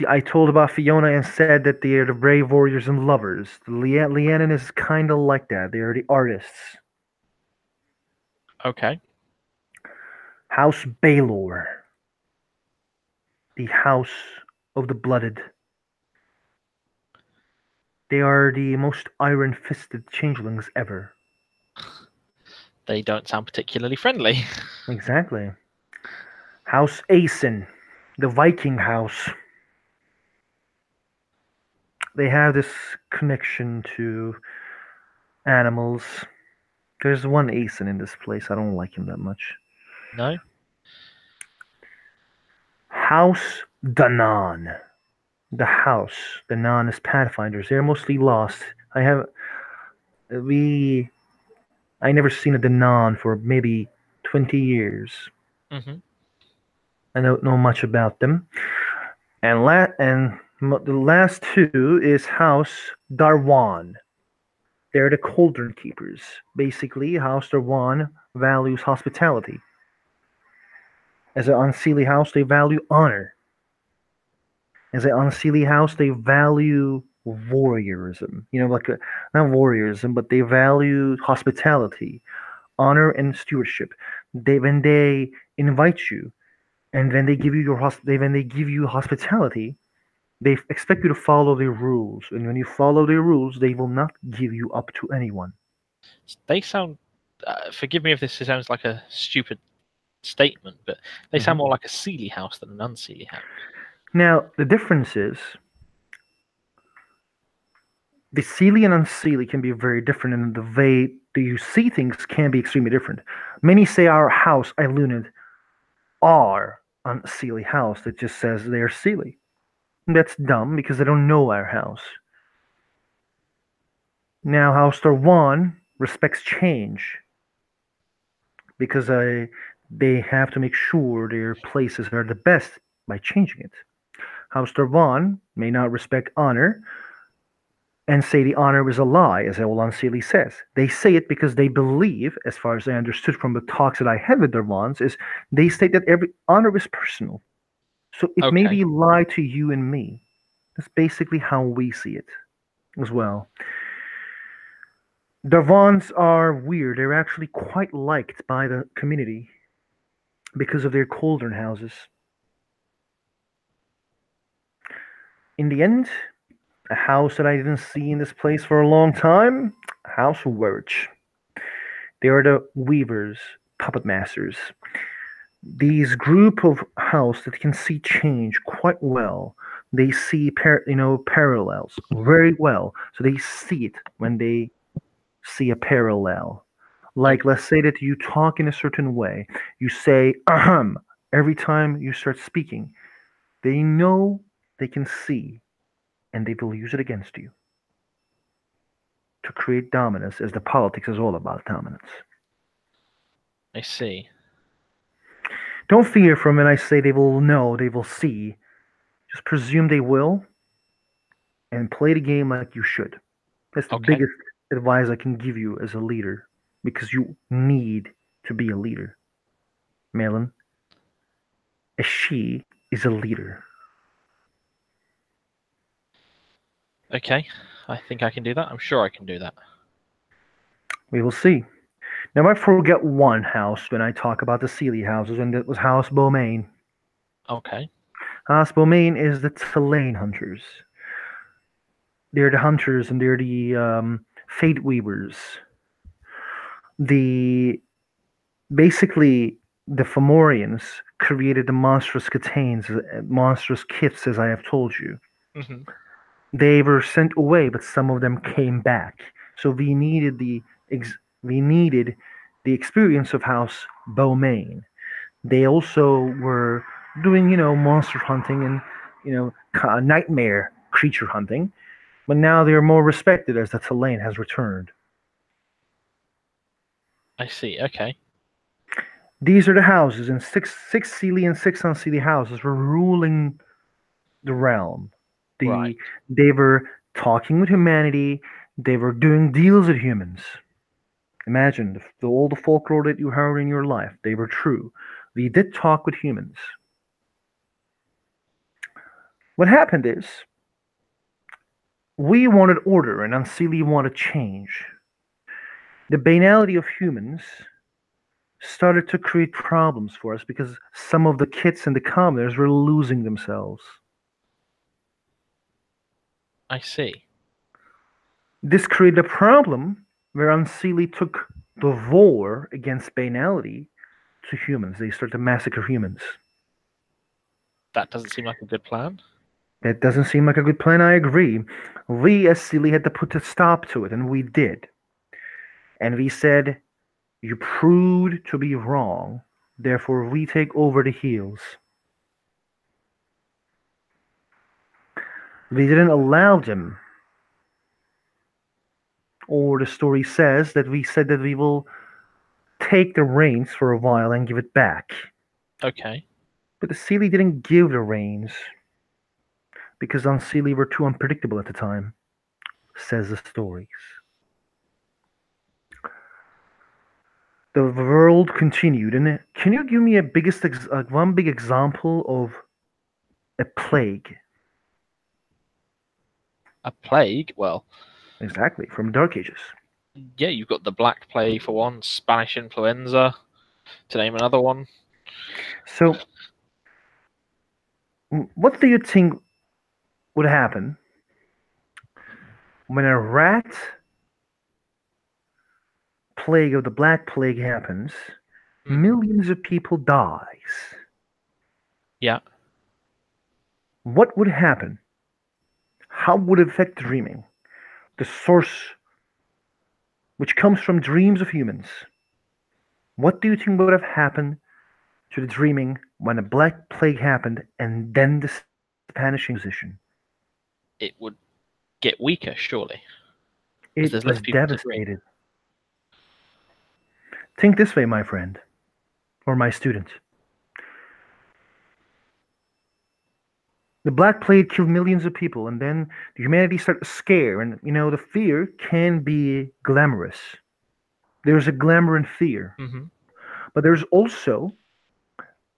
I told about Fiona and said that they are the brave warriors and lovers. Lianen is kind of like that. They are the artists. Okay. House Baelor, the house of the blooded. They are the most iron-fisted changelings ever. They don't sound particularly friendly. Exactly. House Aeson, the Viking house. They have this connection to animals. There's one Aeson in this place. I don't like him that much. No. House Danan. The house, the non is Pathfinders. They're mostly lost. I have we I never seen a Danan for maybe 20 years. Hmm. I don't know much about them. The last two is House Darwan. They're the Cauldron Keepers. Basically, House Darwan values hospitality. As an unseelie house, they value honor. As an unseelie house, they value warriorism. Not warriorism, but they value hospitality, honor, and stewardship. When they invite you, and when they give you hospitality, they expect you to follow their rules. And when you follow their rules, they will not give you up to anyone. They sound. Forgive me if this sounds like a stupid statement, but they sound Mhm. more like a Seelie house than an unseelie house. Now, the difference is the Seelie and unseelie can be very different, and the way that you see things can be extremely different. Many say our house, Ilunid, are unseelie house that just says they are Seelie. That's dumb because they don't know our house. Now, House Star 1 respects change because they have to make sure their places are the best by changing it. House Star 1 may not respect honor and say the honor is a lie, as Eolan Sealy says. They say it because they believe, as far as I understood from the talks that I had with their wands, is they state that every honor is personal. So it may Okay, be lie to you and me. That's basically how we see it as well. Darvans are weird. They're actually quite liked by the community because of their cauldron houses. In the end, a house that I didn't see in this place for a long time, House Werch. They are the weavers, puppet masters. These group of house that can see change quite well. They see parallels very well. So they see it when they see a parallel. Like, okay, let's say that you talk in a certain way. You say ahem every time you start speaking. They know, they can see, and they will use it against you to create dominance, as the politics is all about dominance. I see. Don't fear from when I say they will know, they will see. Just presume they will and play the game like you should. That's the Okay, biggest advice I can give you as a leader because you need to be a leader. Malin, a she is a leader. okay. I think I can do that. I'm sure I can do that. We will see. Now, I might forget one house when I talk about the Sealy houses, and that was House Beaumain. Okay. House Beaumain is the Tulane hunters. They're the hunters and they're the fate weavers. The basically the Fomorians created the monstrous kits, as I have told you. Hmm. They were sent away, but some of them came back. So we needed the experience of House Beaumain. They also were doing monster hunting and nightmare creature hunting, but now they are more respected as the Tulane has returned. I see. Okay. These are the houses, and six Seelie and six unseelie houses were ruling the realm. Right. They were talking with humanity. They were doing deals with humans. Imagine all the folklore that you heard in your life. They were true. We did talk with humans. What happened is we wanted order, and Unseelie wanted change. The banality of humans started to create problems for us because some of the kits and the commoners were losing themselves. I see. This created a problem where Unseelie took the war against banality to humans. They started to massacre humans. That doesn't seem like a good plan. That doesn't seem like a good plan, I agree. We as Seelie had to put a stop to it, and we did. And we said, You proved to be wrong, therefore we take over the heels. They didn't allow them, or the story says that we said that we will take the reins for a while and give it back. Okay. But the Sealy didn't give the reins because Unseelie were too unpredictable at the time, says the stories. The world continued, and can you give me a one big example of a plague? A plague? Well, Exactly, from Dark Ages. yeah, you've got the Black Plague for one, Spanish influenza, to name another one. So, what do you think would happen when a rat plague of the Black Plague happens? Hmm. Millions of people dies. Yeah. What would happen? How would it affect dreaming? The source which comes from dreams of humans. What do you think would have happened to the dreaming when the Black Plague happened and then the Spanish Inquisition? It would get weaker, surely, as It there's was less people to dream. devastated. Think this way, my friend, or my student. The Black Plague killed millions of people, and then the humanity started to scare, and the fear can be glamorous. There's a glamour in fear, Hmm. but there's also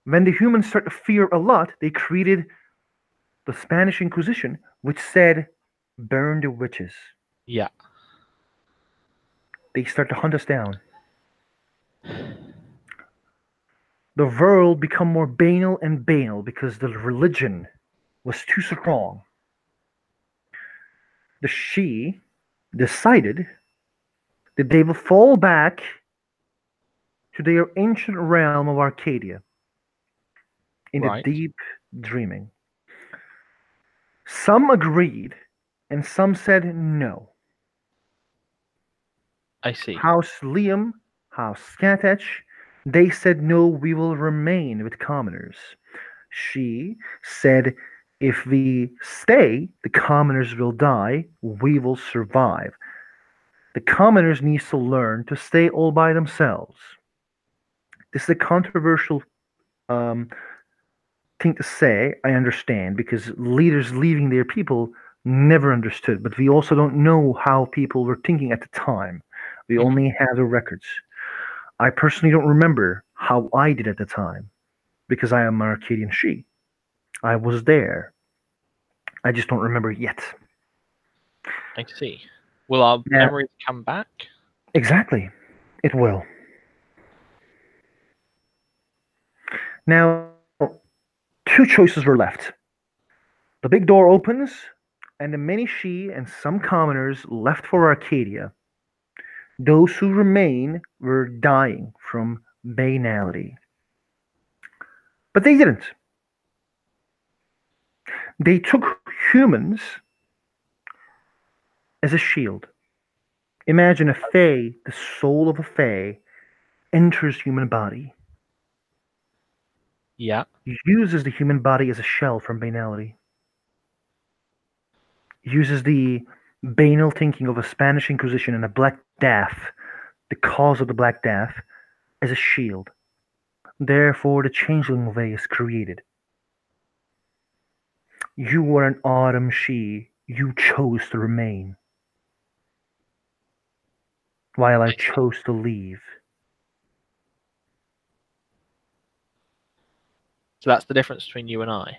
when the humans start to fear a lot, they created the Spanish Inquisition, which said, "Burn the witches." Yeah. They start to hunt us down. The world become more banal and banal because the religion was too strong. The Shi decided that they will fall back to their ancient realm of Arcadia in the Right. deep dreaming. Some agreed, and some said no. I see. House Liam, House Scatech, they said no, we will remain with commoners. She said, if we stay, the commoners will die, we will survive. The commoners need to learn to stay all by themselves. This is a controversial um, thing to say, I understand, because leaders leaving their people never understood, but we also don't know how people were thinking at the time. We Hmm. only have the records. I personally don't remember how I did at the time because I am an Arcadian she. I was there. I just don't remember yet. I see. Will our Yeah, memories come back? exactly. It will. Now, two choices were left. The big door opens, and the many she and some commoners left for Arcadia. Those who remain were dying from banality. But they didn't. They took humans as a shield. Imagine a fae, the soul of a fae, enters human body, Yeah. uses the human body as a shell from banality, uses the banal thinking of a Spanish Inquisition and a Black Death, the cause of the Black Death, as a shield. Therefore, the Changeling way is created. You were an autumn she. You chose to remain, while I I see. chose to leave. So that's the difference between you and I.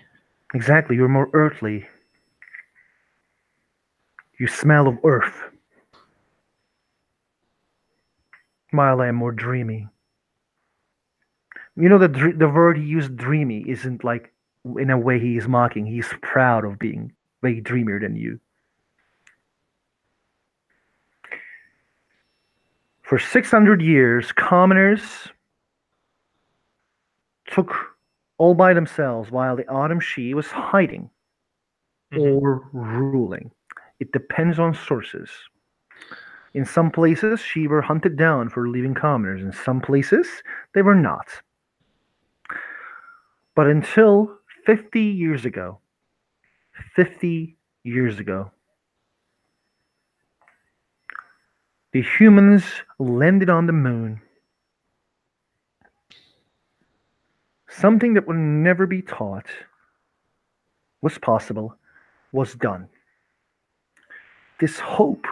Exactly, you're more earthly. You smell of earth, while I am more dreamy. The word he used, dreamy, isn't like in a way he is mocking. He's proud of being way dreamier than you. For 600 years, commoners took all by themselves while the autumn she was hiding Hmm. or ruling. It depends on sources. In some places, she were hunted down for leaving commoners. In some places, they were not. But until 50 years ago, 50 years ago, the humans landed on the moon. Something that would never be taught was possible, was done. This hope,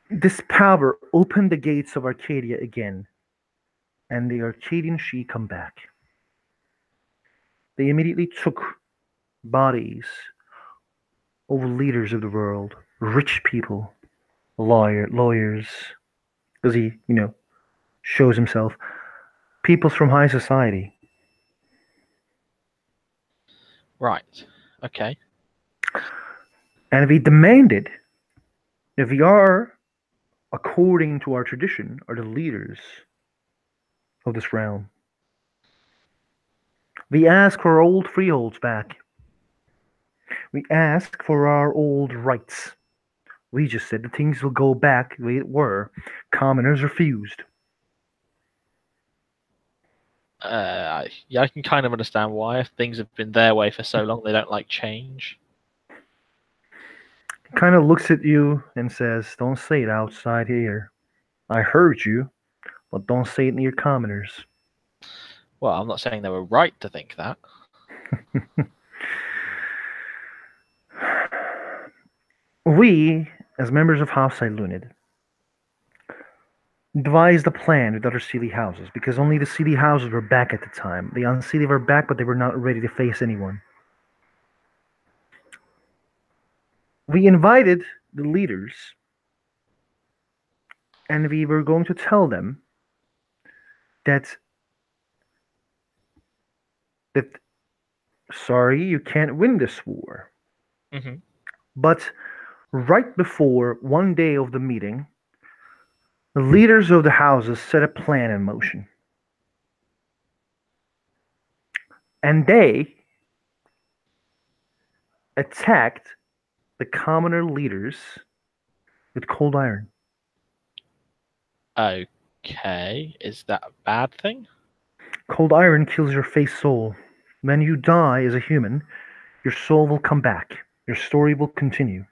this power opened the gates of Arcadia again, and the Arcadian She come back. They immediately took bodies of leaders of the world, rich people, lawyers, because he, shows himself, people from high society, Right. Okay. and we demanded if we are, according to our tradition, are the leaders of this realm. We ask for our old freeholds back. We ask for our old rights. We just said that things will go back the way it were. Commoners refused. Yeah, I can kind of understand why. If things have been their way for so long, they don't like change. He kind of looks at you and says, "Don't say it outside here. I heard you, but don't say it near commoners." Well, I'm not saying they were right to think that. We, as members of House Lunid, devised a plan with other Sealy houses because only the Sealy houses were back at the time. The Unsealy were back, but they were not ready to face anyone. We invited the leaders and we were going to tell them that that sorry, you can't win this war. Hmm. But right before one day of the meeting, the leaders of the houses set a plan in motion. And they attacked the commoner leaders with cold iron. Okay, is that a bad thing? Cold iron kills your face soul. When you die as a human, your soul will come back. Your story will continue.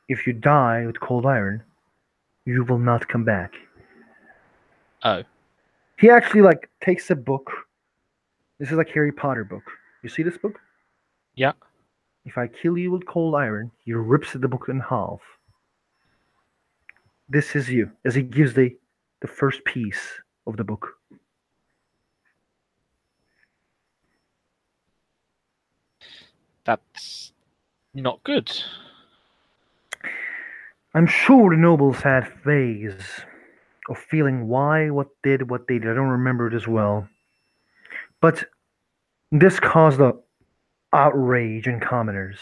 If you die with cold iron, you will not come back. Oh, He actually takes a book. This is like Harry Potter book. You see this book? yeah. If I kill you with cold iron, he rips the book in half. This is you, as he gives the first piece of the book. That's not good. I'm sure the nobles had phase of feeling why, what they did. I don't remember it as well. But this caused a outrage in commoners.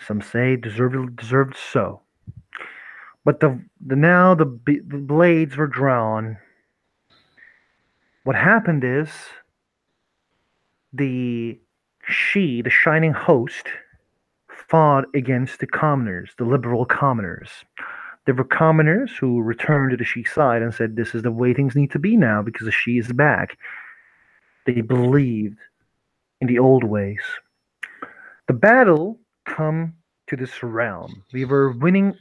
Some say deserved so. But the blades were drawn. What happened is the the shining host, fought against the commoners, the liberal commoners. There were commoners who returned to the she side and said, "This is the way things need to be now because the she is back." They believed in the old ways. The battle come to this realm. We were winning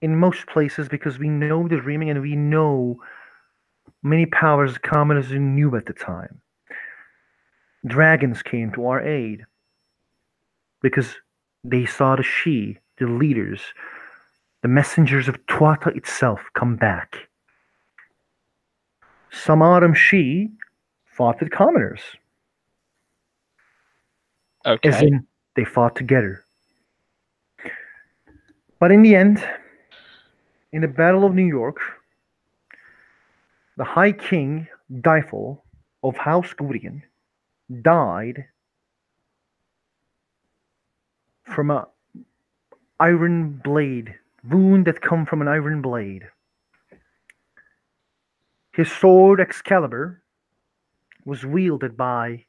in most places because we know the dreaming and we know many powers commoners knew at the time. Dragons came to our aid because they saw the leaders, the messengers of Tuatha itself come back. Some autumn she fought with commoners, as Okay. in they fought together. But in the end, in the Battle of New York, the High King Dyfel of House Gwydion died from a iron blade wound that come from an iron blade. His sword Excalibur was wielded by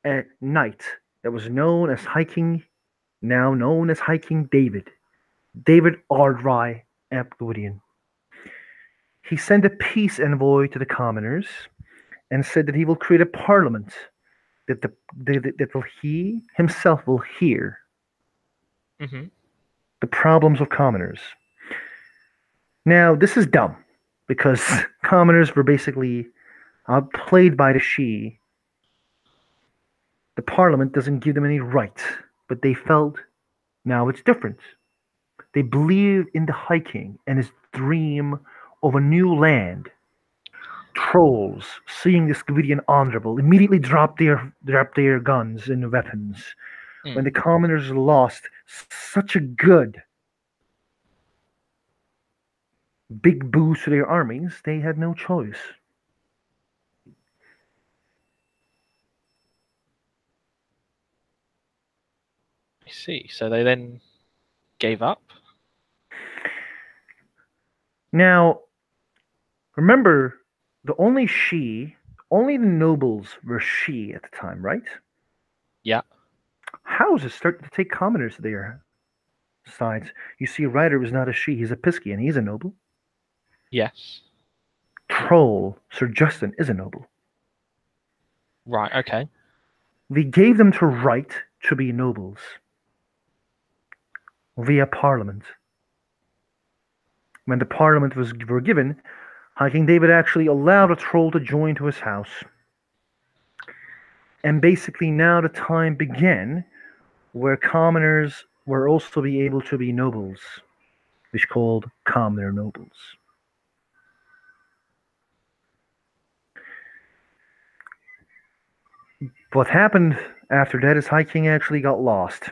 a knight that was known as High King, now known as High King David. David Ardry Epgodian. He sent a peace envoy to the commoners and said that he will create a parliament that will he himself will hear Hmm. the problems of commoners. Now, this is dumb because commoners were basically outplayed by the Shi. The parliament doesn't give them any rights, but they felt now it's different. They believed in the High King and his dream of a new land. Trolls, seeing this Gwydion honorable, immediately dropped their guns and weapons. When the Mm. commoners lost such a good big boost to their armies, they had no choice. I see. So they then gave up. Now, remember, only the nobles were Shi at the time, right? Yeah. Houses started to take commoners to their sides. You see, Ryder is not a Shi, he's a Pisky, and he's a noble. Yes. Troll, Sir Justin, is a noble. Right. Okay. We gave them to right to be nobles via Parliament. When the Parliament were given, High King David actually allowed a troll to join to his house. And basically now the time began where commoners were also be able to be nobles, which called commoner nobles. What happened after that is High King actually got lost.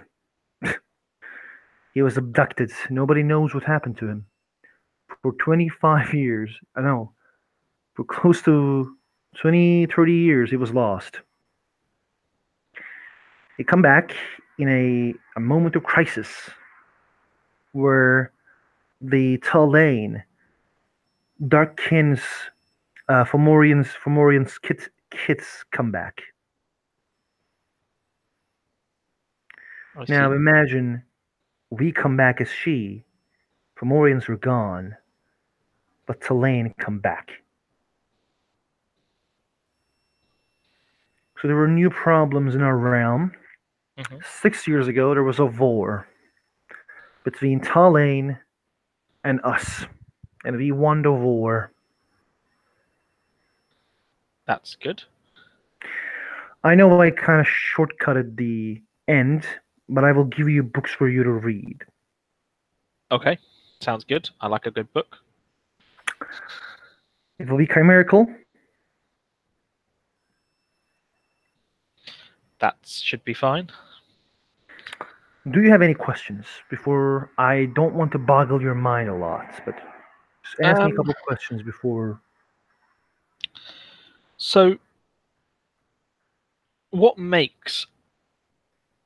He was abducted. Nobody knows what happened to him. For 25 years, I know, for close to 20, 30 years, he was lost. He come back in a moment of crisis where the Tulane, Darkkin's, Fomorian's kids come back. I Now see. imagine we come back as she, Fomorians were gone, but Tulane come back. So there were new problems in our realm. Hmm. 6 years ago, there was a war between Tulane and us, and we won the war. That's good. I know I kind of shortcutted the end, but I will give you books for you to read. Okay. Sounds good. I like a good book. It will be chimerical. That should be fine. Do you have any questions before? I don't want to boggle your mind a lot, but just ask me a Um. couple questions before. So, what makes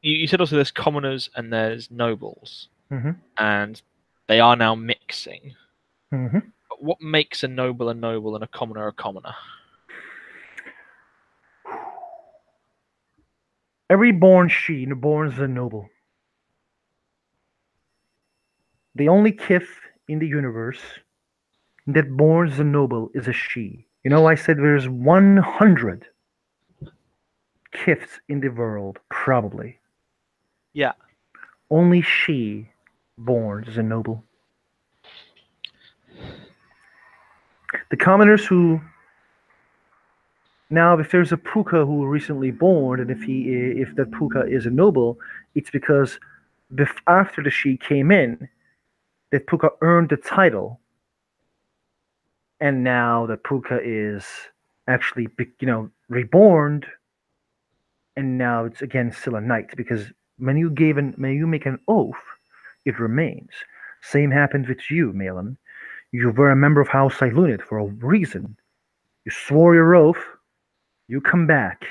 you said also there's commoners and there's nobles, Hmm. and they are now mixing. Hmm. But what makes a noble and a commoner a commoner? Every born she born is a noble. The only kith in the universe that borns a noble is a she. I said there's 100 kiths in the world, probably. Yeah. Only she born is a noble. The commoners who now, if there's a puka who recently born, and if that puka is a noble, it's because after the she came in, that puka earned the title, and now the puka is actually reborn, and now it's again still a knight because when you make an oath, it remains. Same happened with you, Malin. You were a member of House Silunid for a reason. You swore your oath. You come back.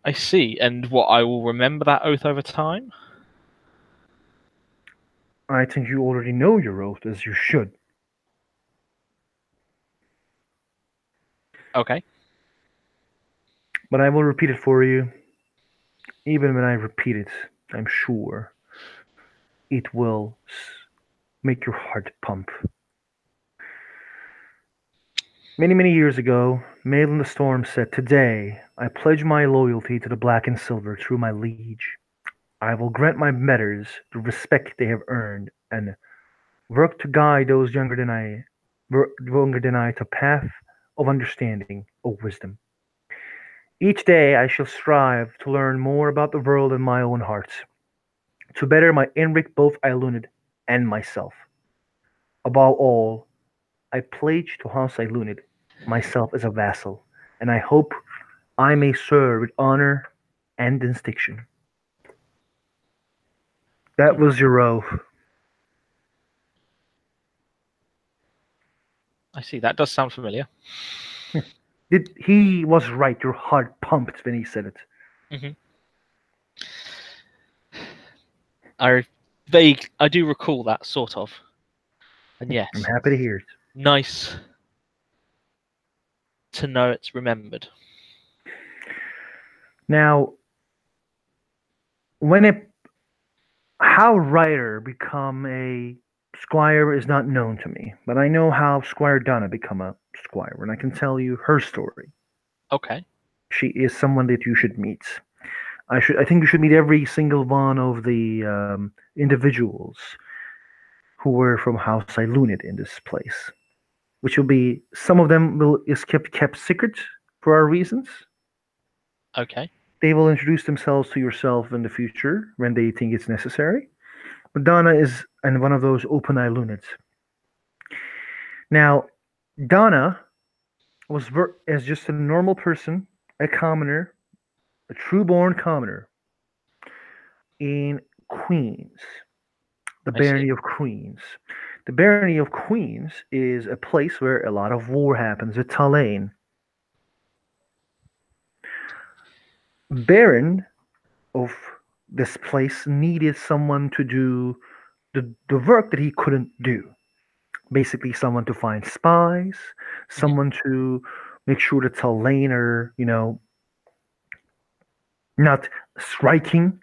I see. And what I will remember that oath over time? I think you already know your oath, as you should. Okay. But I will repeat it for you. Even when I repeat it, I'm sure it will make your heart pump. Many, many years ago, Mail in the Storm said, "Today, I pledge my loyalty to the Black and Silver through my liege. I will grant my betters the respect they have earned, and work to guide those younger than I to path of understanding, of wisdom. Each day I shall strive to learn more about the world and my own heart, to better my Enric both Eiluned and myself. Above all, I pledge to House Eiluned myself as a vassal, and I hope I may serve with honor and distinction." That Hmm, was your oath. I see. That does sound familiar. He was right. Your heart pumped when he said it. Hmm. I do recall that sort of, and I'm yes, happy to hear it. nice to know it's remembered. Now, when it how Ryder become a squire is not known to me, but I know how Squire Donna become a squire, and I can tell you her story. Okay. She is someone that you should meet. I think you should meet every single one of the individuals who were from House Ilunid in this place, which will be some of them will is kept secret for our reasons. Okay. They will introduce themselves to yourself in the future when they think it's necessary. Donna is and one of those open eye lunatics. Now, Donna was as just a normal person, a commoner, a true born commoner in Queens, the I see. Barony of Queens. The Barony of Queens is a place where a lot of war happens with Talain. Baron of this place needed someone to do the work that he couldn't do. Basically, someone to find spies, Hmm. someone to make sure that Talain are, not striking,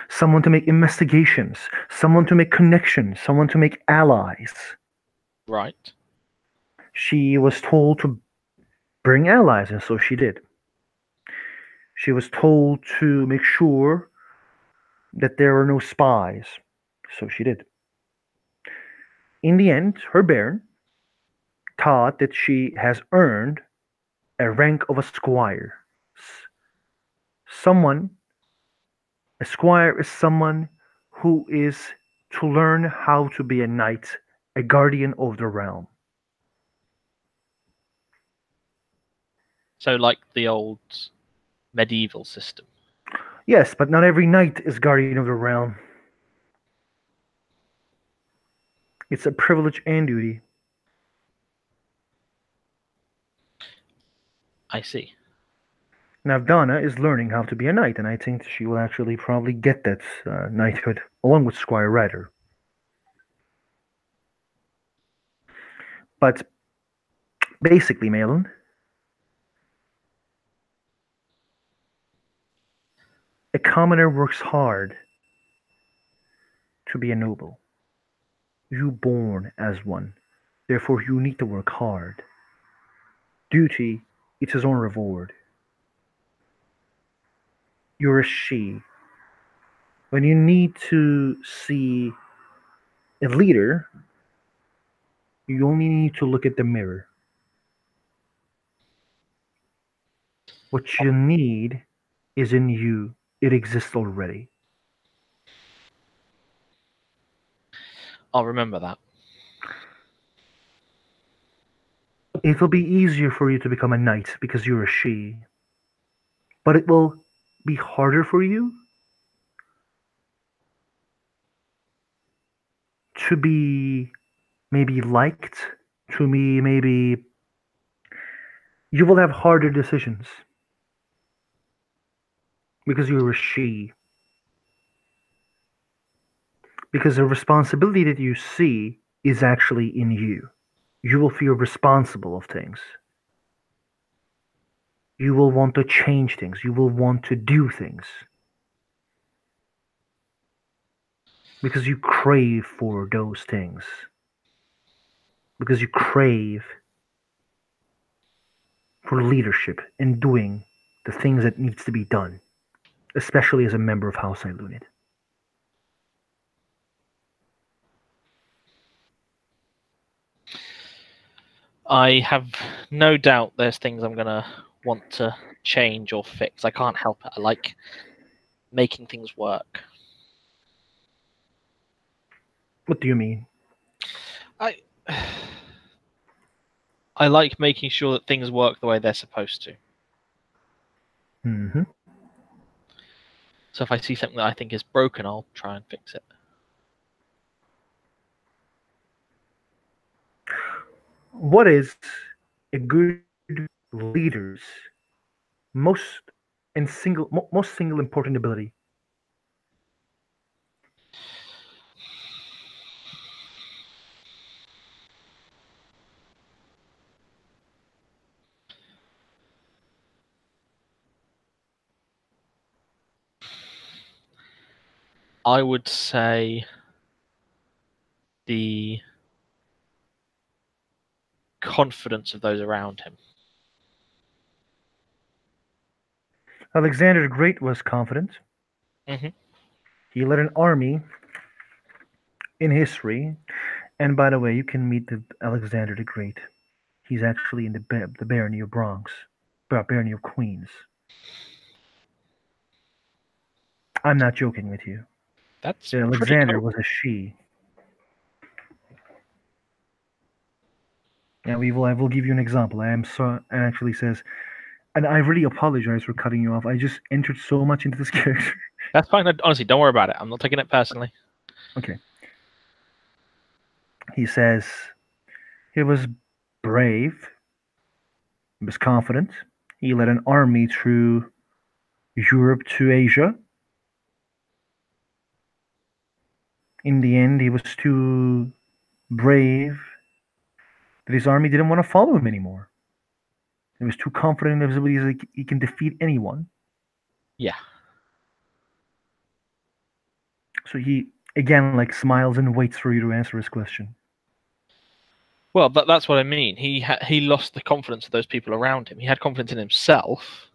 someone to make investigations, someone to make connections, someone to make allies. Right. She was told to bring allies, and so she did. She was told to make sure that there were no spies, so she did. In the end, her baron thought that she has earned a rank of a squire. Someone, a squire is someone who is to learn how to be a knight, a guardian of the realm. So, like the old medieval system. Yes, but not every knight is guardian of the realm. It's a privilege and duty. I see. Now, Donna is learning how to be a knight, and I think she will actually probably get that knighthood along with Squire Ryder. But basically, Malin, a commoner works hard to be a noble. You born as one. Therefore, you need to work hard. Duty, it's his own reward. You're a she. When you need to see a leader, you only need to look at the mirror. What you need is in you. It exists already. I'll remember that. It'll be easier for you to become a knight because you're a she, but it will be harder for you to be maybe liked, to be maybe you will have harder decisions because you're a she. Because the responsibility that you see is actually in you. You will feel responsible of things. You will want to change things. You will want to do things. because you crave for those things, because you crave for leadership and doing the things that needs to be done, especially as a member of House Ilunid. I have no doubt there's things I'm gonna want to change or fix. I can't help it. I like making things work. What do you mean? I I like making sure that things work the way they're supposed to. Hmm. So if I see something that I think is broken, I'll try and fix it. What is a good leader's most most single important ability? I would say the confidence of those around him. Alexander the Great was confident. Hmm. He led an army in history. And by the way, you can meet the Alexander the Great. He's actually in the barony of Bronx, barony of Queens. I'm not joking with you. That's pretty Alexander cool. was a she. And I will give you an example. I am so it actually says, and I really apologize for cutting you off. I just entered so much into this character. That's fine. Honestly, don't worry about it. I'm not taking it personally. Okay. He says he was brave, he was confident. He led an army through Europe to Asia. In the end, he was too brave that his army didn't want to follow him anymore. He was too confident in his abilities that he can defeat anyone. Yeah. So he again like smiles and waits for you to answer his question. Well, that's what I mean. He lost the confidence of those people around him. He had confidence in himself,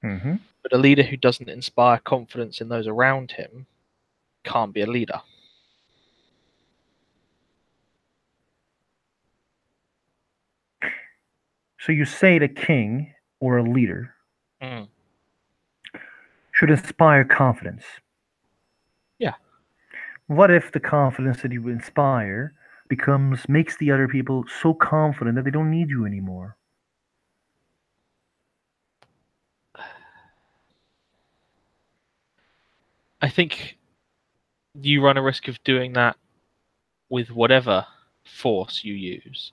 Hmm. but a leader who doesn't inspire confidence in those around him can't be a leader. So you say the king or a leader Mm. should inspire confidence. Yeah. What if the confidence that you inspire becomes makes the other people so confident that they don't need you anymore? I think you run a risk of doing that with whatever force you use.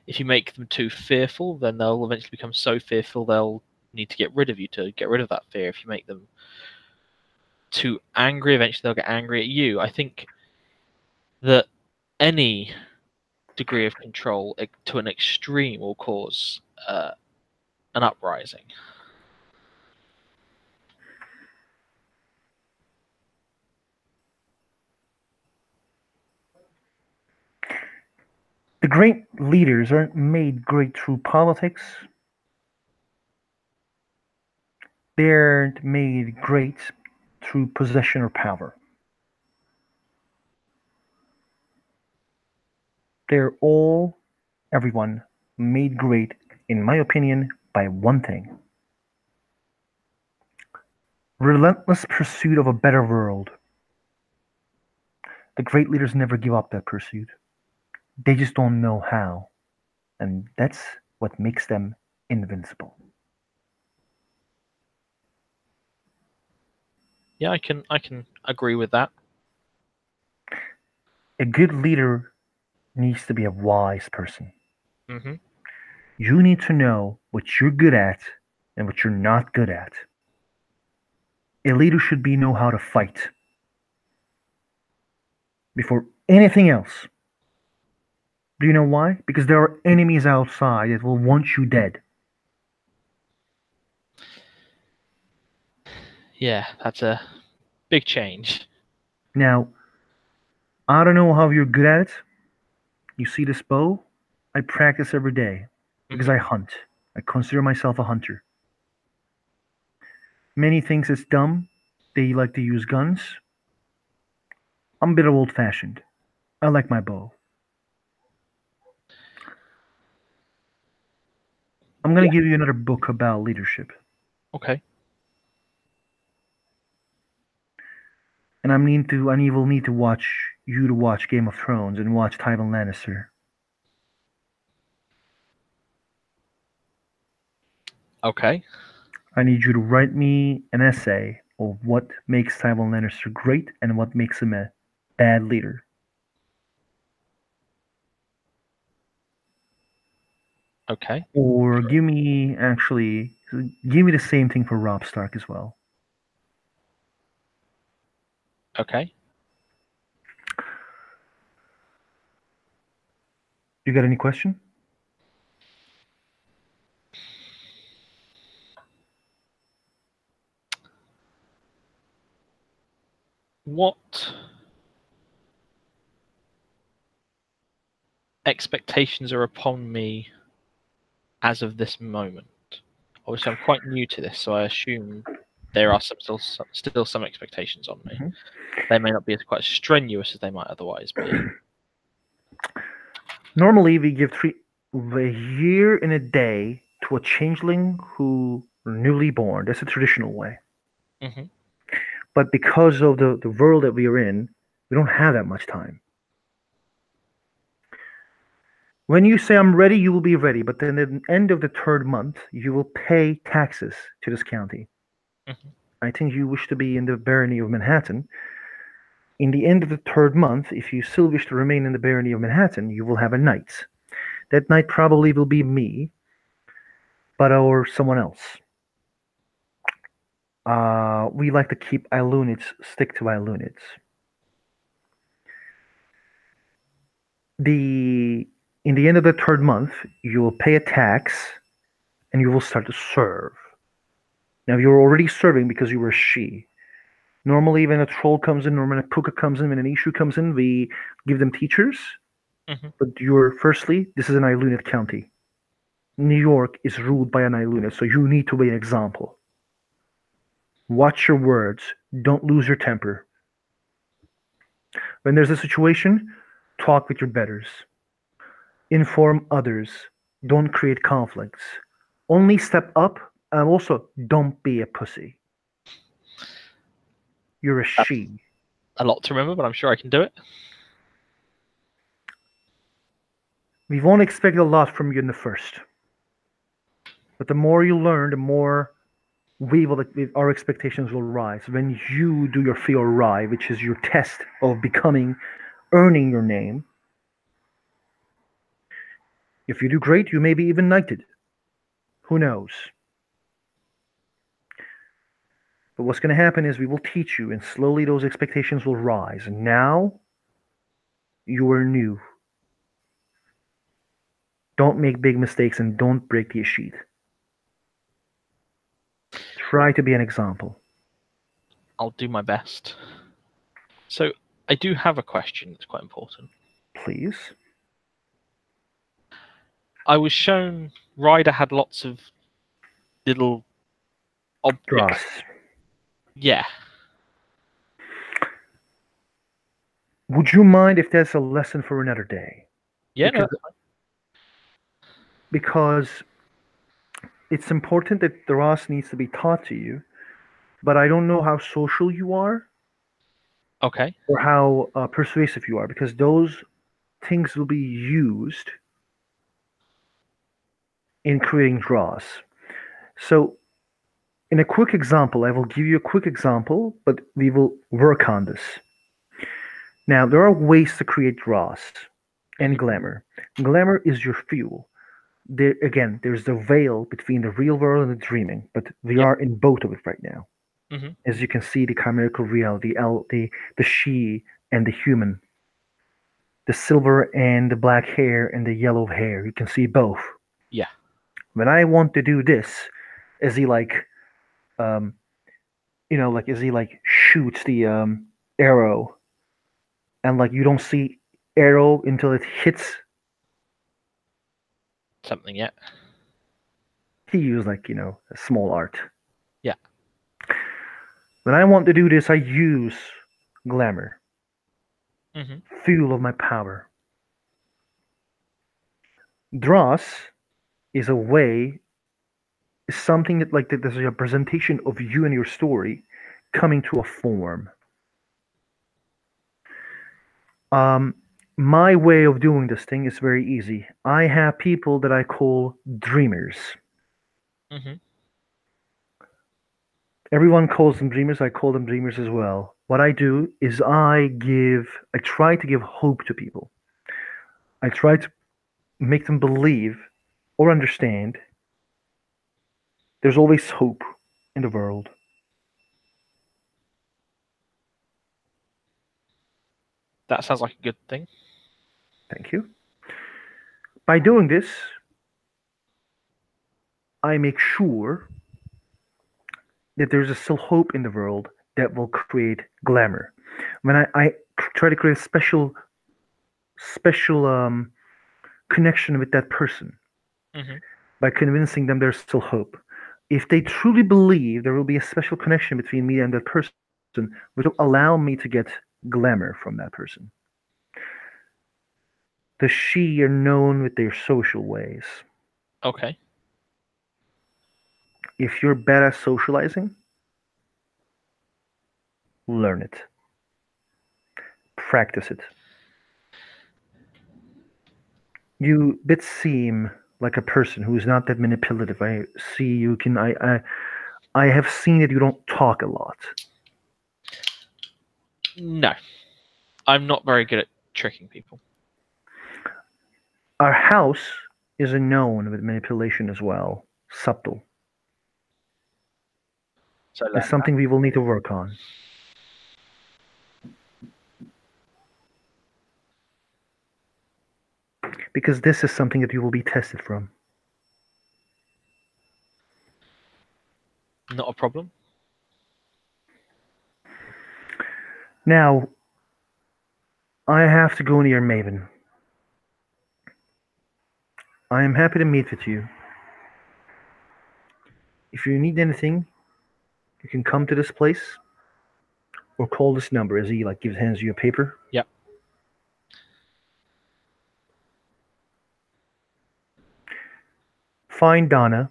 If you make them too fearful, then they'll eventually become so fearful they'll need to get rid of you to get rid of that fear. If you make them too angry, eventually they'll get angry at you. I think that any degree of control to an extreme will cause an uprising. The great leaders aren't made great through politics. They're made great through possession or power. They're all, everyone, made great, in my opinion, by one thing: relentless pursuit of a better world. The great leaders never give up that pursuit. They just don't know how. And that's what makes them invincible. Yeah, I can agree with that. A good leader needs to be a wise person. Hmm. You need to know what you're good at and what you're not good at. A leader should be know how to fight before anything else. Do you know why? Because there are enemies outside that will want you dead. Yeah, that's a big change. Now, I don't know how you're good at it. You see this bow? I practice every day because Hmm. I hunt. I consider myself a hunter. Many thinks it's dumb. They like to use guns. I'm a bit old fashioned. I like my bow. I'm gonna Yeah. give you another book about leadership, Okay. and I will need to watch you to watch Game of Thrones and watch Tywin Lannister. Okay. I need you to write me an essay of what makes Tywin Lannister great and what makes him a bad leader. Okay. Or give me the same thing for Rob Stark as well. Okay. You got any question? What expectations are upon me as of this moment? Obviously, I'm quite new to this, so I assume there are still some expectations on me. Mhm. They may not be as quite strenuous as they might otherwise be. Normally, we give a year and a day to a changeling who are newly born. That's a traditional way. Hmm. But because of the world that we are in, we don't have that much time. When you say I'm ready, you will be ready. But then at the end of the third month, you will pay taxes to this county. Hmm. I think you wish to be in the barony of Manhattan. In the end of the third month, if you still wish to remain in the barony of Manhattan, you will have a knight. That knight probably will be me, but or someone else. We like to keep Ilunids, stick to Ilunids. The In the end of the third month, you will pay a tax and you will start to serve. Now you're already serving because you were a she. Normally, when a troll comes in, or when a puka comes in, when an ishu comes in, we give them teachers. Hmm. But you're firstly, this is an Ilunid county. New York is ruled by an Ilunid, so you need to be an example. Watch your words. Don't lose your temper. When there's a situation, talk with your betters. Inform others. Don't create conflicts. Only step up, and also don't be a pussy. You're a That's she. a lot to remember, but I'm sure I can do it. We won't expect a lot from you in the first, but the more you learn, the more our expectations will rise. When you do your Fiori, which is your test of earning your name, if you do great, you may be even knighted. Who knows? But what's going to happen is we will teach you, and slowly those expectations will rise. And now you are new. Don't make big mistakes and don't break the sheet. Try to be an example, I'll do my best. So, I do have a question that's quite important. please. I was shown Ryder had lots of little objects. Dross. Yeah. Would you mind if that's a lesson for another day? Yeah, no, Because that's fine. because it's important that Dross needs to be taught to you, but I don't know how social you are Okay. or how persuasive you are, because those things will be used in creating draws. So, in a quick example, I will give you a quick example, but we will work on this. Now, there are ways to create draws and Hmm. glamour. Glamour is your fuel. Again, there's the veil between the real world and the dreaming, but we Yep. are in both of it right now. Hmm. As you can see, the chimerical reality, the she and the human, the silver and the black hair and the yellow hair. You can see both. Yeah. When I want to do this, as he um, like as he like shoots the arrow and like you don't see arrow until it hits. Something yet. He used like a small art. Yeah. When I want to do this, I use glamour, Hmm. fuel of my power. Dross is a way, is something that like that there's a representation of you and your story coming to a form. Um, my way of doing this thing is very easy. I have people that I call dreamers. Hmm. Everyone calls them dreamers. I call them dreamers as well. What I do is I try to give hope to people. I try to make them believe or understand there's always hope in the world. That sounds like a good thing. Thank you. By doing this, I make sure that there's still hope in the world that will create glamour. When I try to create a special connection with that person Hmm. by convincing them there's still hope. If they truly believe there will be a special connection between me and that person, which will allow me to get glamour from that person. The she are known with their social ways. Okay. If you're bad at socializing, learn it, practice it. You bit seem like a person who is not that manipulative. I see you can. I have seen that you don't talk a lot. No, I'm not very good at tricking people. Our house is a known with manipulation as well, subtle. So It's learn that. something we will need to work on because this is something that you will be tested from. Not a problem. Now, I have to go near Maven. I am happy to meet with you. If you need anything, you can come to this place or call this number as he like gives hands you a paper. Yep. Find Donna,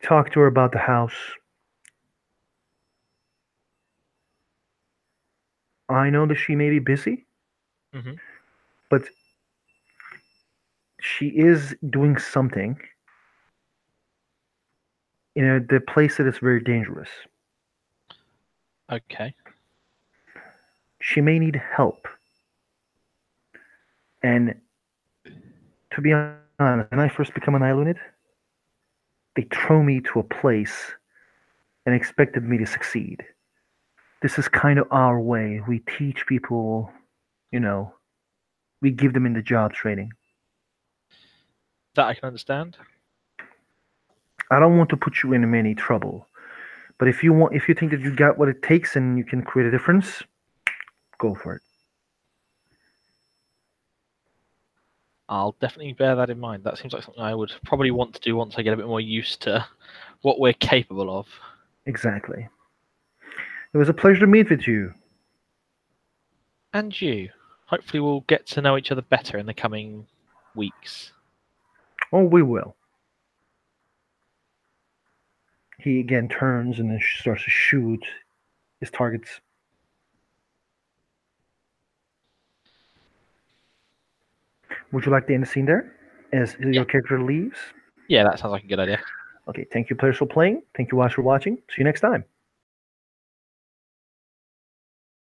talk to her about the house. I know that she may be busy, Hmm. but she is doing something in the place that is very dangerous. Okay. She may need help. And to be honest, when I first become an Ilunid, they throw me to a place and expected me to succeed. This is kind of our way. We teach people, you know, we give them in the job training. That I can understand. I don't want to put you in any trouble, but if you think that you got what it takes and you can create a difference, go for it. I'll definitely bear that in mind. That seems like something I would probably want to do once I get a bit more used to what we're capable of. Exactly. It was a pleasure to meet with you. And you. Hopefully, we'll get to know each other better in the coming weeks. Oh, we will. He again turns and then starts to shoot his targets. Would you like to end the scene there as Yeah. your character leaves? Yeah, that sounds like a good idea. Okay, thank you, players, for playing. Thank you, guys, for watching. See you next time.